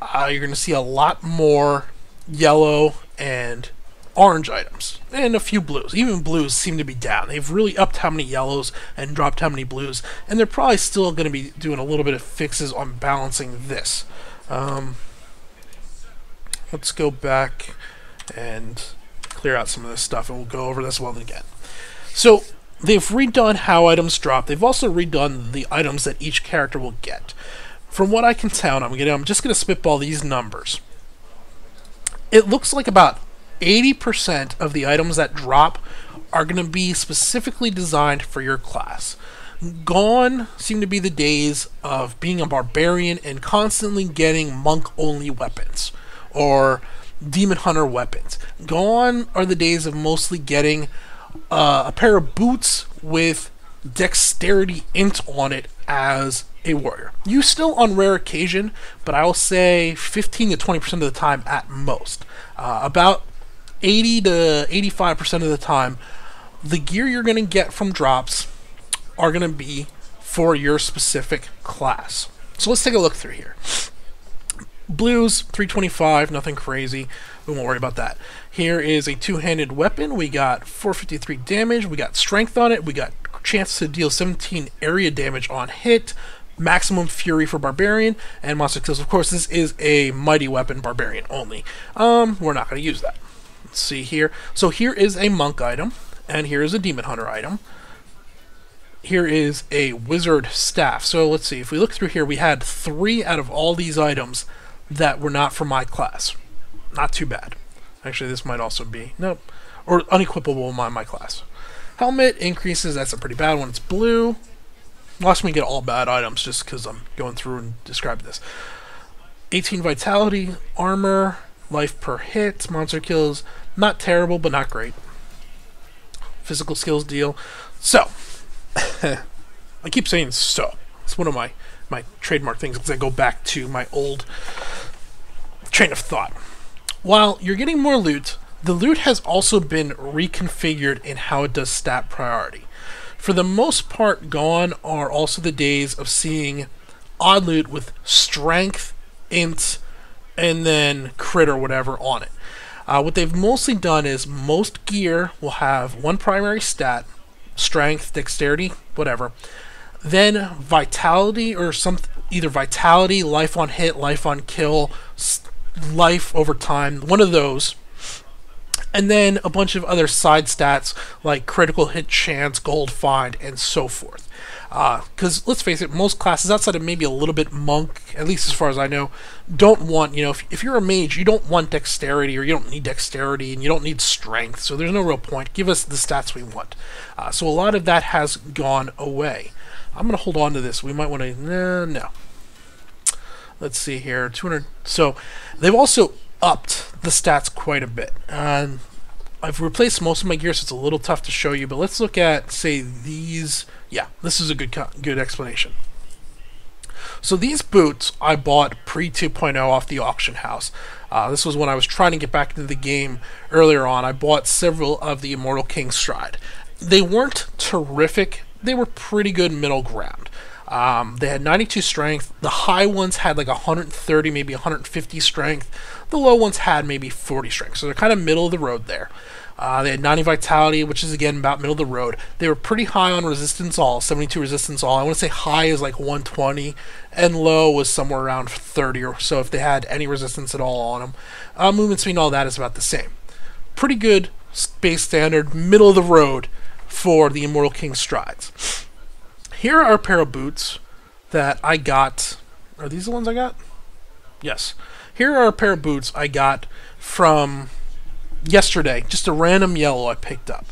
You're going to see a lot more yellow and orange items, and a few blues. Even blues seem to be down. They've really upped how many yellows and dropped how many blues, and they're probably still going to be doing a little bit of fixes on balancing this. Let's go back and clear out some of this stuff, and we'll go over this one again. So, they've redone how items drop. They've also redone the items that each character will get. From what I can tell, I'm just going to spitball these numbers. It looks like about 80% of the items that drop are going to be specifically designed for your class. Gone seem to be the days of being a barbarian and constantly getting monk-only weapons, or demon hunter weapons. Gone are the days of mostly getting a pair of boots with dexterity int on it as a warrior. You still on rare occasion, but I will say 15 to 20% of the time at most. About 80 to 85% of the time, the gear you're going to get from drops are going to be for your specific class. So let's take a look through here. Blues, 325, nothing crazy. We won't worry about that. Here is a two-handed weapon. We got 453 damage. We got strength on it. We got chance to deal 17 area damage on hit. Maximum fury for barbarian. And monster kills. Of course, this is a mighty weapon, barbarian only. We're not going to use that. Let's see here. So here is a monk item. And here is a demon hunter item. Here is a wizard staff. So let's see. If we look through here, we had 3 out of all these items that were not for my class. Not too bad. Actually, this might also be... Nope. Or unequipable in my class. Helmet increases. That's a pretty bad one. It's blue. Watch me get all bad items just because I'm going through and describing this. 18 vitality, armor, Life per hit, monster kills, not terrible, but not great. Physical skills deal. So, I keep saying so. It's one of my trademark things because I go back to my old train of thought. While you're getting more loot, the loot has also been reconfigured in how it does stat priority. For the most part, gone are also the days of seeing odd loot with strength, int, and then crit or whatever on it. What they've mostly done is most gear will have one primary stat, strength, dexterity, whatever. Then vitality or either vitality, life on hit, life on kill, life over time, one of those. And then a bunch of other side stats like critical hit chance, gold find, and so forth. Because let's face it, most classes outside of maybe a little bit monk, at least as far as I know, don't want, if you're a mage, you don't want dexterity, or you don't need dexterity, and you don't need strength, so there's no real point. Give us the stats we want. So a lot of that has gone away. I'm going to hold on to this. We might want to... No. Let's see here. 200... So, they've also upped the stats quite a bit. I've replaced most of my gear, so it's a little tough to show you, but let's look at, say, these... Yeah, this is a good explanation. So these boots I bought pre-2.0 off the auction house. This was when I was trying to get back into the game earlier on. I bought several of the Immortal King Stride. They weren't terrific. They were pretty good middle ground. They had 92 strength. The high ones had like 130, maybe 150 strength. The low ones had maybe 40 strength. So they're kind of middle of the road there. They had 90 vitality, which is again about middle of the road. They were pretty high on resistance all, 72 resistance all. I want to say high is like 120, and low was somewhere around 30 or so if they had any resistance at all on them. Movement speed and all that is about the same. Pretty good base standard, middle of the road for the Immortal King Strides. Here are a pair of boots that I got. Are these the ones I got? Yes. Here are a pair of boots I got from yesterday. Just a random yellow I picked up.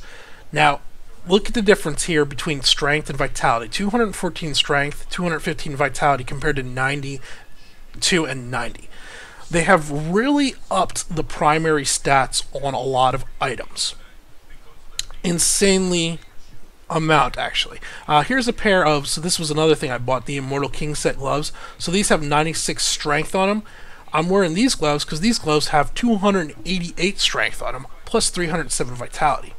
Now, look at the difference here between strength and vitality. 214 strength, 215 vitality compared to 92 and 90. They have really upped the primary stats on a lot of items. Insanely amount, actually. Here's a pair of, so this was another thing I bought, the Immortal King set gloves. So these have 96 strength on them. I'm wearing these gloves because these gloves have 288 strength on them, plus 307 vitality.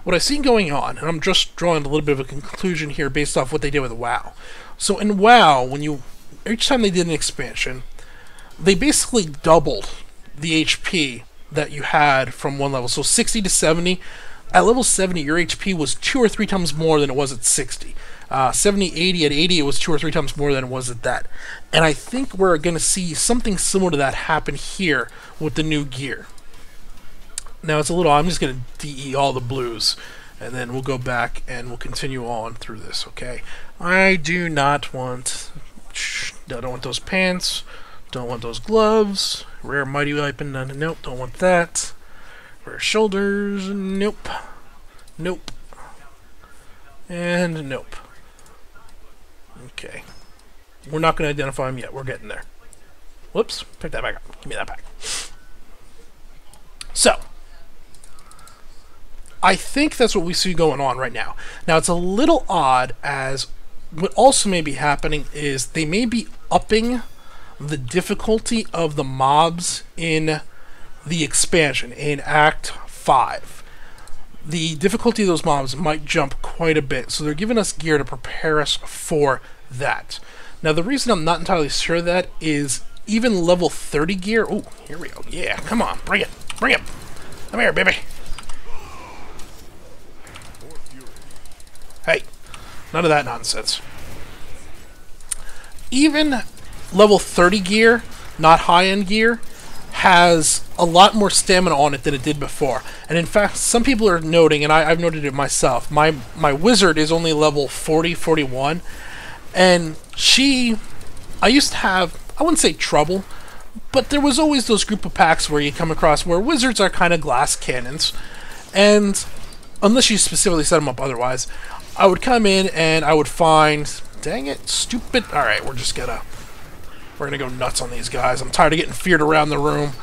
What I've seen going on, and I'm just drawing a little bit of a conclusion here based off what they did with WoW. So in WoW, each time they did an expansion, they basically doubled the HP that you had from one level. So 60 to 70. At level 70, your HP was 2 or 3 times more than it was at 60. 70, 80, at 80, it was 2 or 3 times more than it was at that. And I think we're going to see something similar to that happen here with the new gear. Now, it's a little... I'm just going to DE all the blues, and then we'll go back and we'll continue on through this, okay? I do not want... I don't want those pants. Don't want those gloves. Rare Mighty Weapon. Nope, don't want that. Rare shoulders, nope. Nope. And nope. Okay. We're not going to identify them yet. We're getting there. Whoops. Pick that back up. Give me that back. So, I think that's what we see going on right now. Now, it's a little odd, as what also may be happening is they may be upping the difficulty of the mobs in the expansion in Act 5. The difficulty of those mobs might jump quite a bit, so they're giving us gear to prepare us for that. Now, the reason I'm not entirely sure of that is even level 30 gear... Oh, here we go. Yeah, come on, bring it. Bring it. Come here, baby. Hey, none of that nonsense. Even level 30 gear, not high-end gear, has a lot more stamina on it than it did before. And in fact, some people are noting, and I've noted it myself, my wizard is only level 40, 41, and I used to have, I wouldn't say trouble, but there was always those group of packs where you come across where wizards are kind of glass cannons, and unless you specifically set them up otherwise, I would come in and I would find, dang it, stupid, alright, we're gonna go nuts on these guys. I'm tired of getting feared around the room.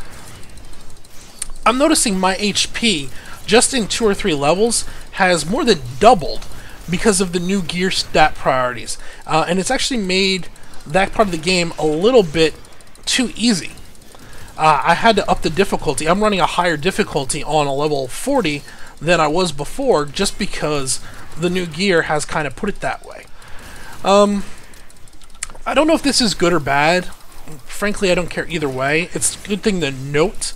I'm noticing my HP, just in 2 or 3 levels, has more than doubled because of the new gear stat priorities. And it's actually made that part of the game a little bit too easy. I had to up the difficulty. I'm running a higher difficulty on a level 40 than I was before, just because the new gear has kind of put it that way. I don't know if this is good or bad. Frankly, I don't care either way. It's a good thing to note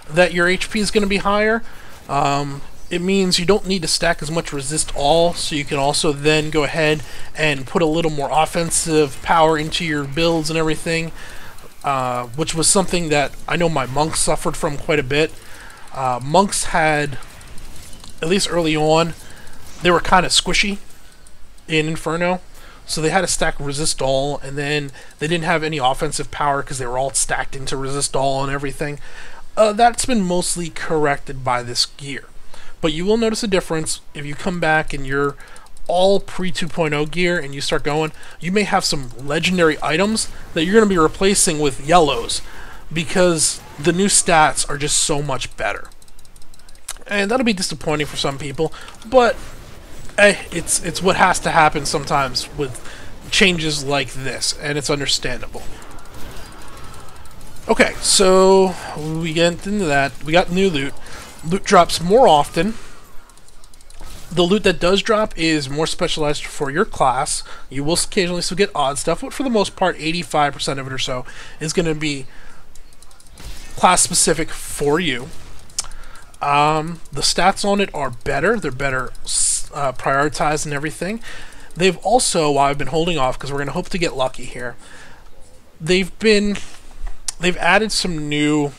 that your HP is going to be higher. It means you don't need to stack as much resist all, so you can also then go ahead and put a little more offensive power into your builds and everything, which was something that I know my monks suffered from quite a bit. Monks had, at least early on, they were kind of squishy in Inferno, so they had to stack resist all, and then they didn't have any offensive power because they were all stacked into resist all and everything. That's been mostly corrected by this gear. But you will notice a difference if you come back and you're all pre-2.0 gear and you start going. You may have some legendary items that you're going to be replacing with yellows because the new stats are just so much better. And that'll be disappointing for some people, but it's what has to happen sometimes with changes like this, and it's understandable. Okay, so we get into that. We got new loot. Loot drops more often. The loot that does drop is more specialized for your class. You will occasionally still get odd stuff, but for the most part, 85% of it or so is going to be class specific for you. The stats on it are better. They're better prioritized and everything. They've also, while I've been holding off because we're going to hope to get lucky here, they've added some new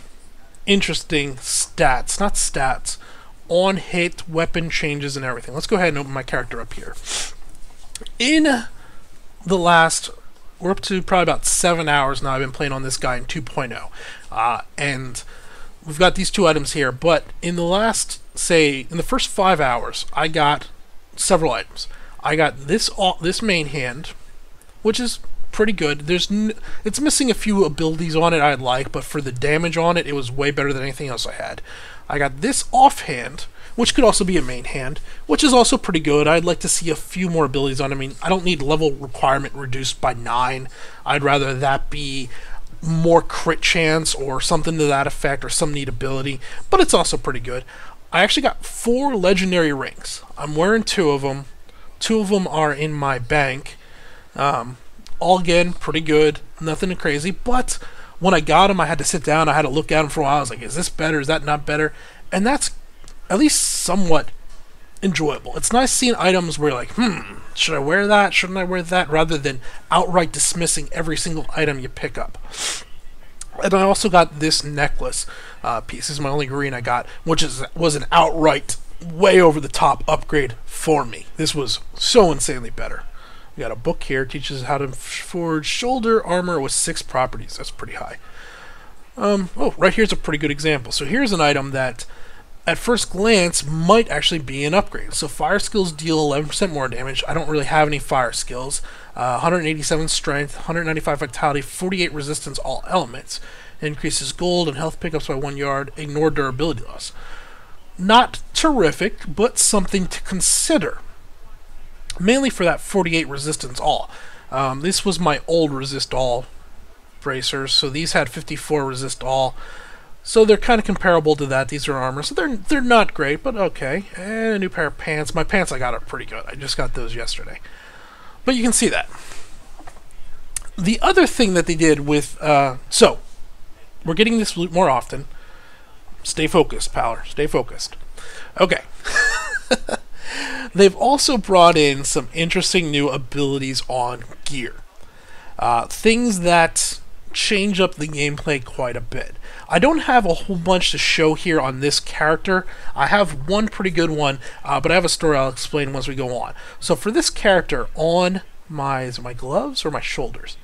interesting stats, not stats, on hit, weapon changes, and everything. Let's go ahead and open my character up here. In the last, we're up to probably about 7 hours now. I've been playing on this guy in 2.0, and we've got these 2 items here. But in the last, say, in the first 5 hours, I got several items. I got this main hand, which is pretty good. It's missing a few abilities on it I'd like, but for the damage on it, it was way better than anything else I had. I got this offhand, which could also be a main hand, which is also pretty good. I'd like to see a few more abilities on it. I mean, I don't need level requirement reduced by 9. I'd rather that be more crit chance or something to that effect, or some neat ability, but it's also pretty good. I actually got 4 legendary rings. I'm wearing 2 of them. 2 of them are in my bank. All again, pretty good, nothing crazy, but when I got them, I had to sit down, I had to look at them for a while. I was like, is this better, is that not better? And that's at least somewhat enjoyable. It's nice seeing items where you're like, should I wear that, shouldn't I wear that, rather than outright dismissing every single item you pick up. And I also got this necklace piece. This is my only green I got, which was an outright, way over the top upgrade for me. This was so insanely better. We got a book here, teaches how to forge shoulder armor with 6 properties. That's pretty high. Oh, right here's a pretty good example. So here's an item that, at first glance, might actually be an upgrade. So fire skills deal 11% more damage. I don't really have any fire skills. 187 strength, 195 vitality, 48 resistance all elements. Increases gold and health pickups by 1 yard. Ignore durability loss. Not terrific, but something to consider. Mainly for that 48 resistance all. This was my old resist all bracers, so these had 54 resist all. So they're kind of comparable to that. These are armor, so they're not great, but okay. And a new pair of pants. My pants I got are pretty good. I just got those yesterday. But you can see that. The other thing that they did with... so, we're getting this loot more often. Stay focused, Power. Stay focused. Okay. They've also brought in some interesting new abilities on gear. Things that change up the gameplay quite a bit. I don't have a whole bunch to show here on this character. I have one pretty good one, but I have a story I'll explain once we go on. So for this character, on my... is it my gloves or my shoulders?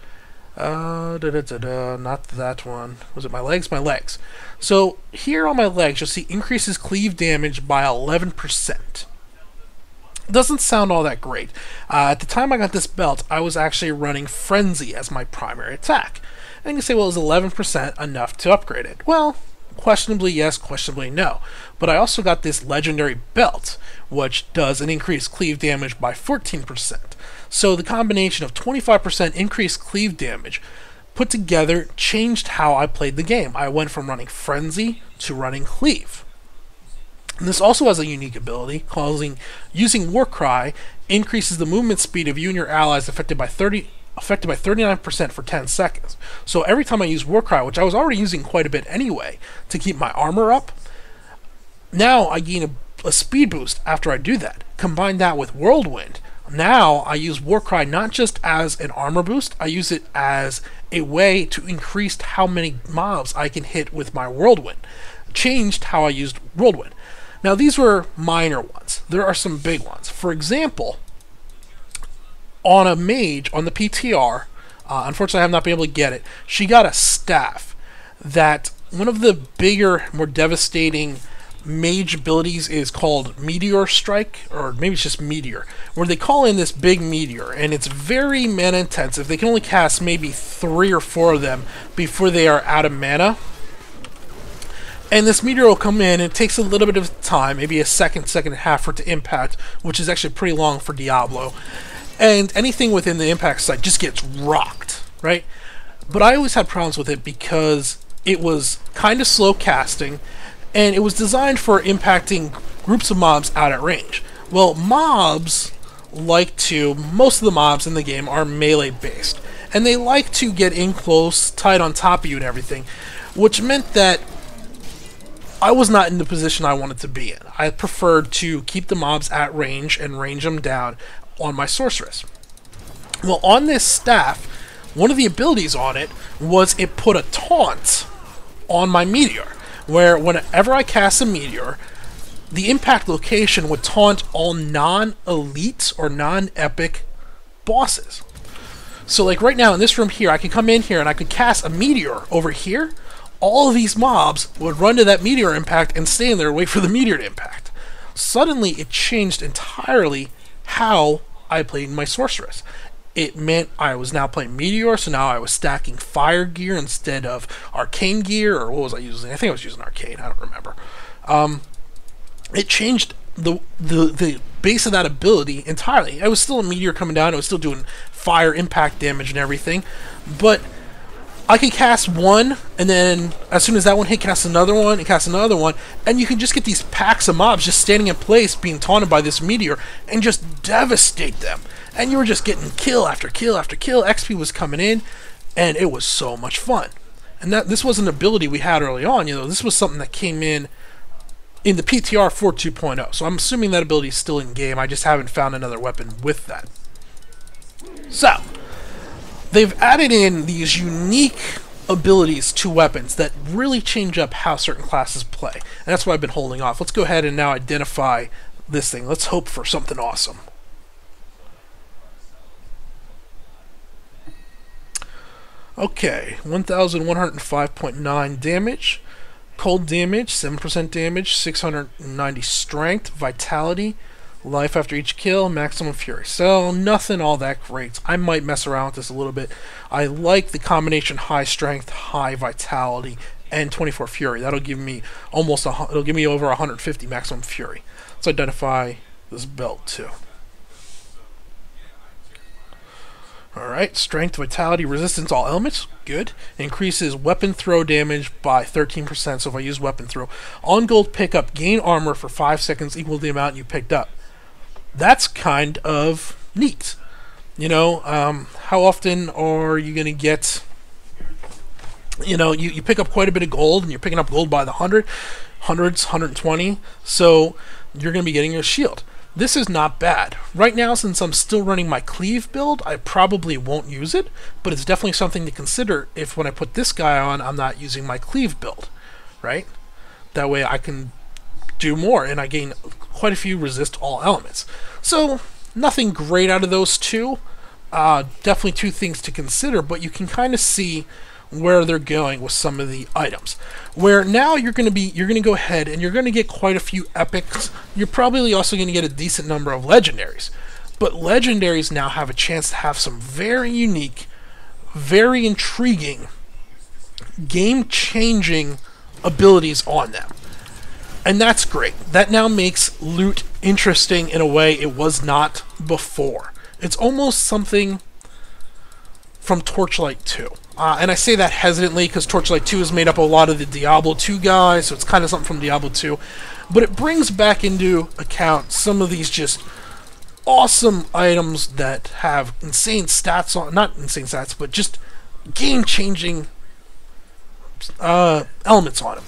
Not that one. Was it my legs? My legs. So here on my legs, you'll see increases cleave damage by 11%. Doesn't sound all that great. At the time I got this belt, I was actually running Frenzy as my primary attack. And you can say, well, is 11% enough to upgrade it? Well, Questionably yes, questionably no. But I also got this legendary belt, which does an increased cleave damage by 14%. So the combination of 25% increased cleave damage put together changed how I played the game. I went from running Frenzy to running Cleave. And this also has a unique ability, using Warcry increases the movement speed of you and your allies affected by 39% for 10 seconds. So every time I use Warcry, which I was already using quite a bit anyway, to keep my armor up, now I gain a speed boost after I do that. Combine that with Whirlwind. Now I use Warcry not just as an armor boost, I use it as a way to increase how many mobs I can hit with my Whirlwind. Changed how I used Whirlwind. Now these were minor ones. There are some big ones. For example, on a mage, on the PTR, unfortunately I have not been able to get it, she got a staff that one of the bigger, more devastating mage abilities is called Meteor Strike, or maybe it's just Meteor, where they call in this big meteor, and it's very mana intensive. They can only cast maybe 3 or 4 of them before they are out of mana. And this meteor will come in, and it takes a little bit of time, maybe a second and a half for it to impact, which is actually pretty long for Diablo. And anything within the impact site just gets rocked, right? But I always had problems with it because it was kind of slow casting, and it was designed for impacting groups of mobs out at range. Well, most of the mobs in the game are melee based, and they like to get in close, tight on top of you and everything, which meant that I was not in the position I wanted to be in. I preferred to keep the mobs at range and range them down on my sorceress. Well, on this staff, one of the abilities on it was it put a taunt on my meteor, where whenever I cast a meteor, the impact location would taunt all non-elite or non-epic bosses. So like right now in this room here, I could come in here and I could cast a meteor over here. All of these mobs would run to that meteor impact and stay in there and wait for the meteor to impact. Suddenly it changed entirely how I played my sorceress. It meant I was now playing Meteor, so now I was stacking Fire gear instead of Arcane gear, or what was I using? I think I was using Arcane, I don't remember. It changed the base of that ability entirely. I was still a Meteor coming down, I was still doing fire impact damage and everything, but I could cast one, and then as soon as that one hit, cast another one, and cast another one, and you can just get these packs of mobs just standing in place, being taunted by this meteor, and just devastate them. And you were just getting kill after kill after kill. XP was coming in, and it was so much fun. And this was an ability we had early on. This was something that came in the PTR 4.2.0. So I'm assuming that ability is still in game. I just haven't found another weapon with that. So they've added in these unique abilities to weapons that really change up how certain classes play. And that's why I've been holding off. Let's go ahead and now identify this thing. Let's hope for something awesome. Okay, 1,105.9 damage. Cold damage, 7% damage, 690 strength, vitality, life after each kill, maximum fury. So nothing all that great. I might mess around with this a little bit. I like the combination high strength, high vitality, and 24 fury. That'll give me it'll give me over 150 maximum fury. Let's identify this belt too. Alright, strength, vitality, resistance, all elements. Good. Increases weapon throw damage by 13%, so if I use weapon throw. On gold pickup, gain armor for 5 seconds equal to the amount you picked up. That's kind of neat. How often are you going to get... You pick up quite a bit of gold, and you're picking up gold by the hundreds, 120, so you're going to be getting a shield. This is not bad. Right now, since I'm still running my cleave build, I probably won't use it, but it's definitely something to consider if when I put this guy on, I'm not using my cleave build, right? That way I can do more, and I gain quite a few resist all elements. So, nothing great out of those two. Definitely two things to consider, but you can kind of see where they're going with some of the items. Where now you're going to go ahead and you're going to get quite a few epics. You're probably also going to get a decent number of legendaries. But legendaries now have a chance to have some very unique, very intriguing, game-changing abilities on them. And that's great. That now makes loot interesting in a way it was not before. It's almost something from Torchlight 2. And I say that hesitantly because Torchlight 2 is made up of a lot of the Diablo 2 guys, so it's kind of something from Diablo 2. But it brings back into account some of these just awesome items that have insane stats on, not insane stats, but just game-changing elements on them.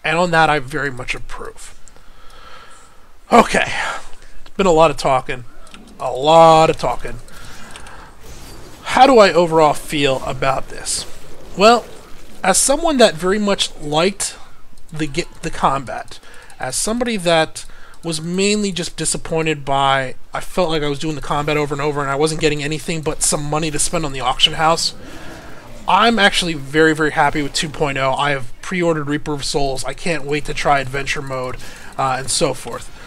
And on that, I very much approve. Okay. It's been a lot of talking. A lot of talking. How do I overall feel about this? Well, as someone that very much liked the combat, as somebody that was mainly just disappointed by, I felt like I was doing the combat over and over and I wasn't getting anything but some money to spend on the auction house, I'm actually very, very happy with 2.0. I have pre-ordered Reaper of Souls. I can't wait to try Adventure Mode, and so forth.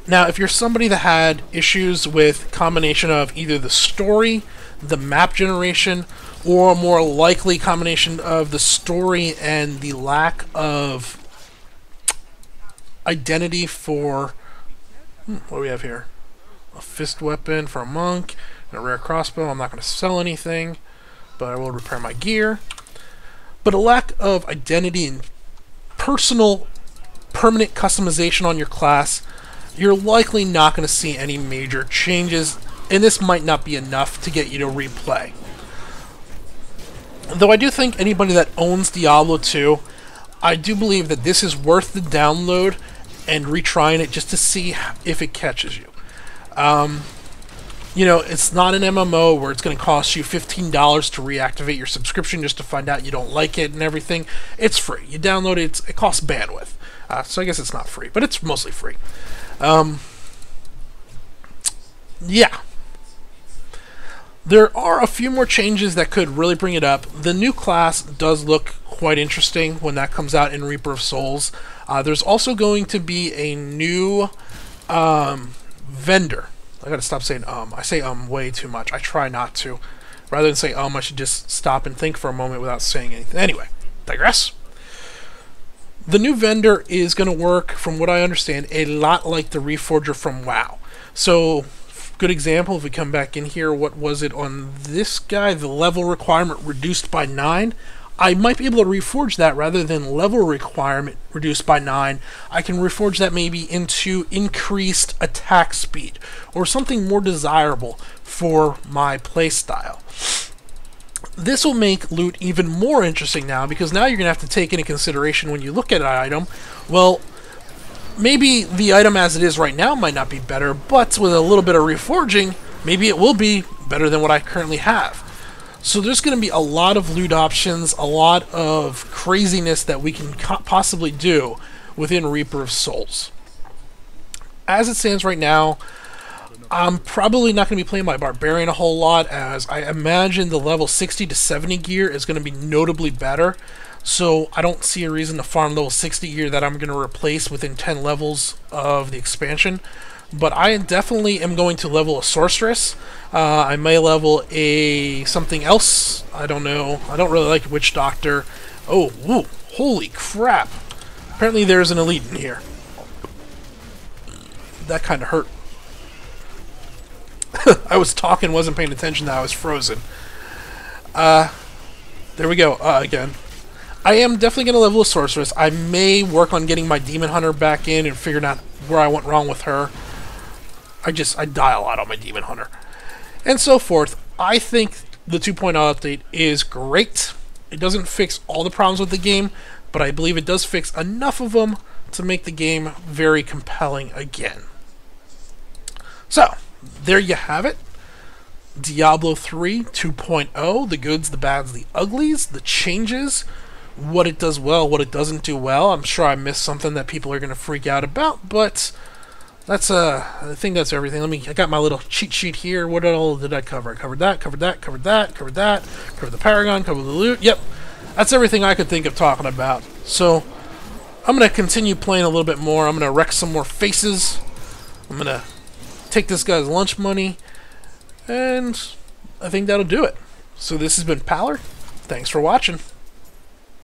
Now, if you're somebody that had issues with combination of either the story, the map generation, or a more likely combination of the story and the lack of identity for... what do we have here? A fist weapon for a monk, and a rare crossbow. I'm not going to sell anything, but I will repair my gear. But a lack of identity and personal, permanent customization on your class, you're likely not going to see any major changes, and this might not be enough to get you to replay. Though I do think anybody that owns Diablo 2, I do believe that this is worth the download and retrying it just to see if it catches you. You know, it's not an MMO where it's going to cost you $15 to reactivate your subscription just to find out you don't like it and everything. It's free. You download it, it costs bandwidth. So I guess it's not free, but it's mostly free. Yeah. There are a few more changes that could really bring it up. The new class does look quite interesting when that comes out in Reaper of Souls. There's also going to be a new vendor. I gotta stop saying I say way too much. I try not to. Rather than say I should just stop and think for a moment without saying anything. Anyway, digress. The new vendor is going to work, from what I understand, a lot like the Reforger from WoW. So, good example, if we come back in here, what was it on this guy? The level requirement reduced by 9. I might be able to reforge that rather than level requirement reduced by 9. I can reforge that maybe into increased attack speed, or something more desirable for my playstyle. This will make loot even more interesting now, because now you're going to have to take into consideration when you look at an item, well, maybe the item as it is right now might not be better, but with a little bit of reforging, maybe it will be better than what I currently have. So there's going to be a lot of loot options, a lot of craziness that we can possibly do within Reaper of Souls. As it stands right now, I'm probably not going to be playing my Barbarian a whole lot, as I imagine the level 60 to 70 gear is going to be notably better. So I don't see a reason to farm level 60 gear that I'm going to replace within 10 levels of the expansion. But I definitely am going to level a Sorceress. I may level a something else. I don't know. I don't really like Witch Doctor. Oh, whoa, holy crap. Apparently there's an elite in here. That kind of hurt. I was talking, wasn't paying attention, that I was frozen. There we go, again. I am definitely going to level a Sorceress. I may work on getting my Demon Hunter back in and figuring out where I went wrong with her. I die a lot on my Demon Hunter. And so forth. I think the 2.0 update is great. It doesn't fix all the problems with the game, but I believe it does fix enough of them to make the game very compelling again. So, there you have it. Diablo 3 2.0, the goods, the bads, the uglies, the changes, what it does well, what it doesn't do well. I'm sure I missed something that people are going to freak out about, but that's I think that's everything. I got my little cheat sheet here. What all did I cover? I covered that, covered that, covered that, covered that, covered the Paragon, covered the loot. Yep, that's everything I could think of talking about. So I'm going to continue playing a little bit more. I'm going to wreck some more faces. I'm going to take this guy's lunch money, and I think that'll do it. So this has been Paller. Thanks for watching.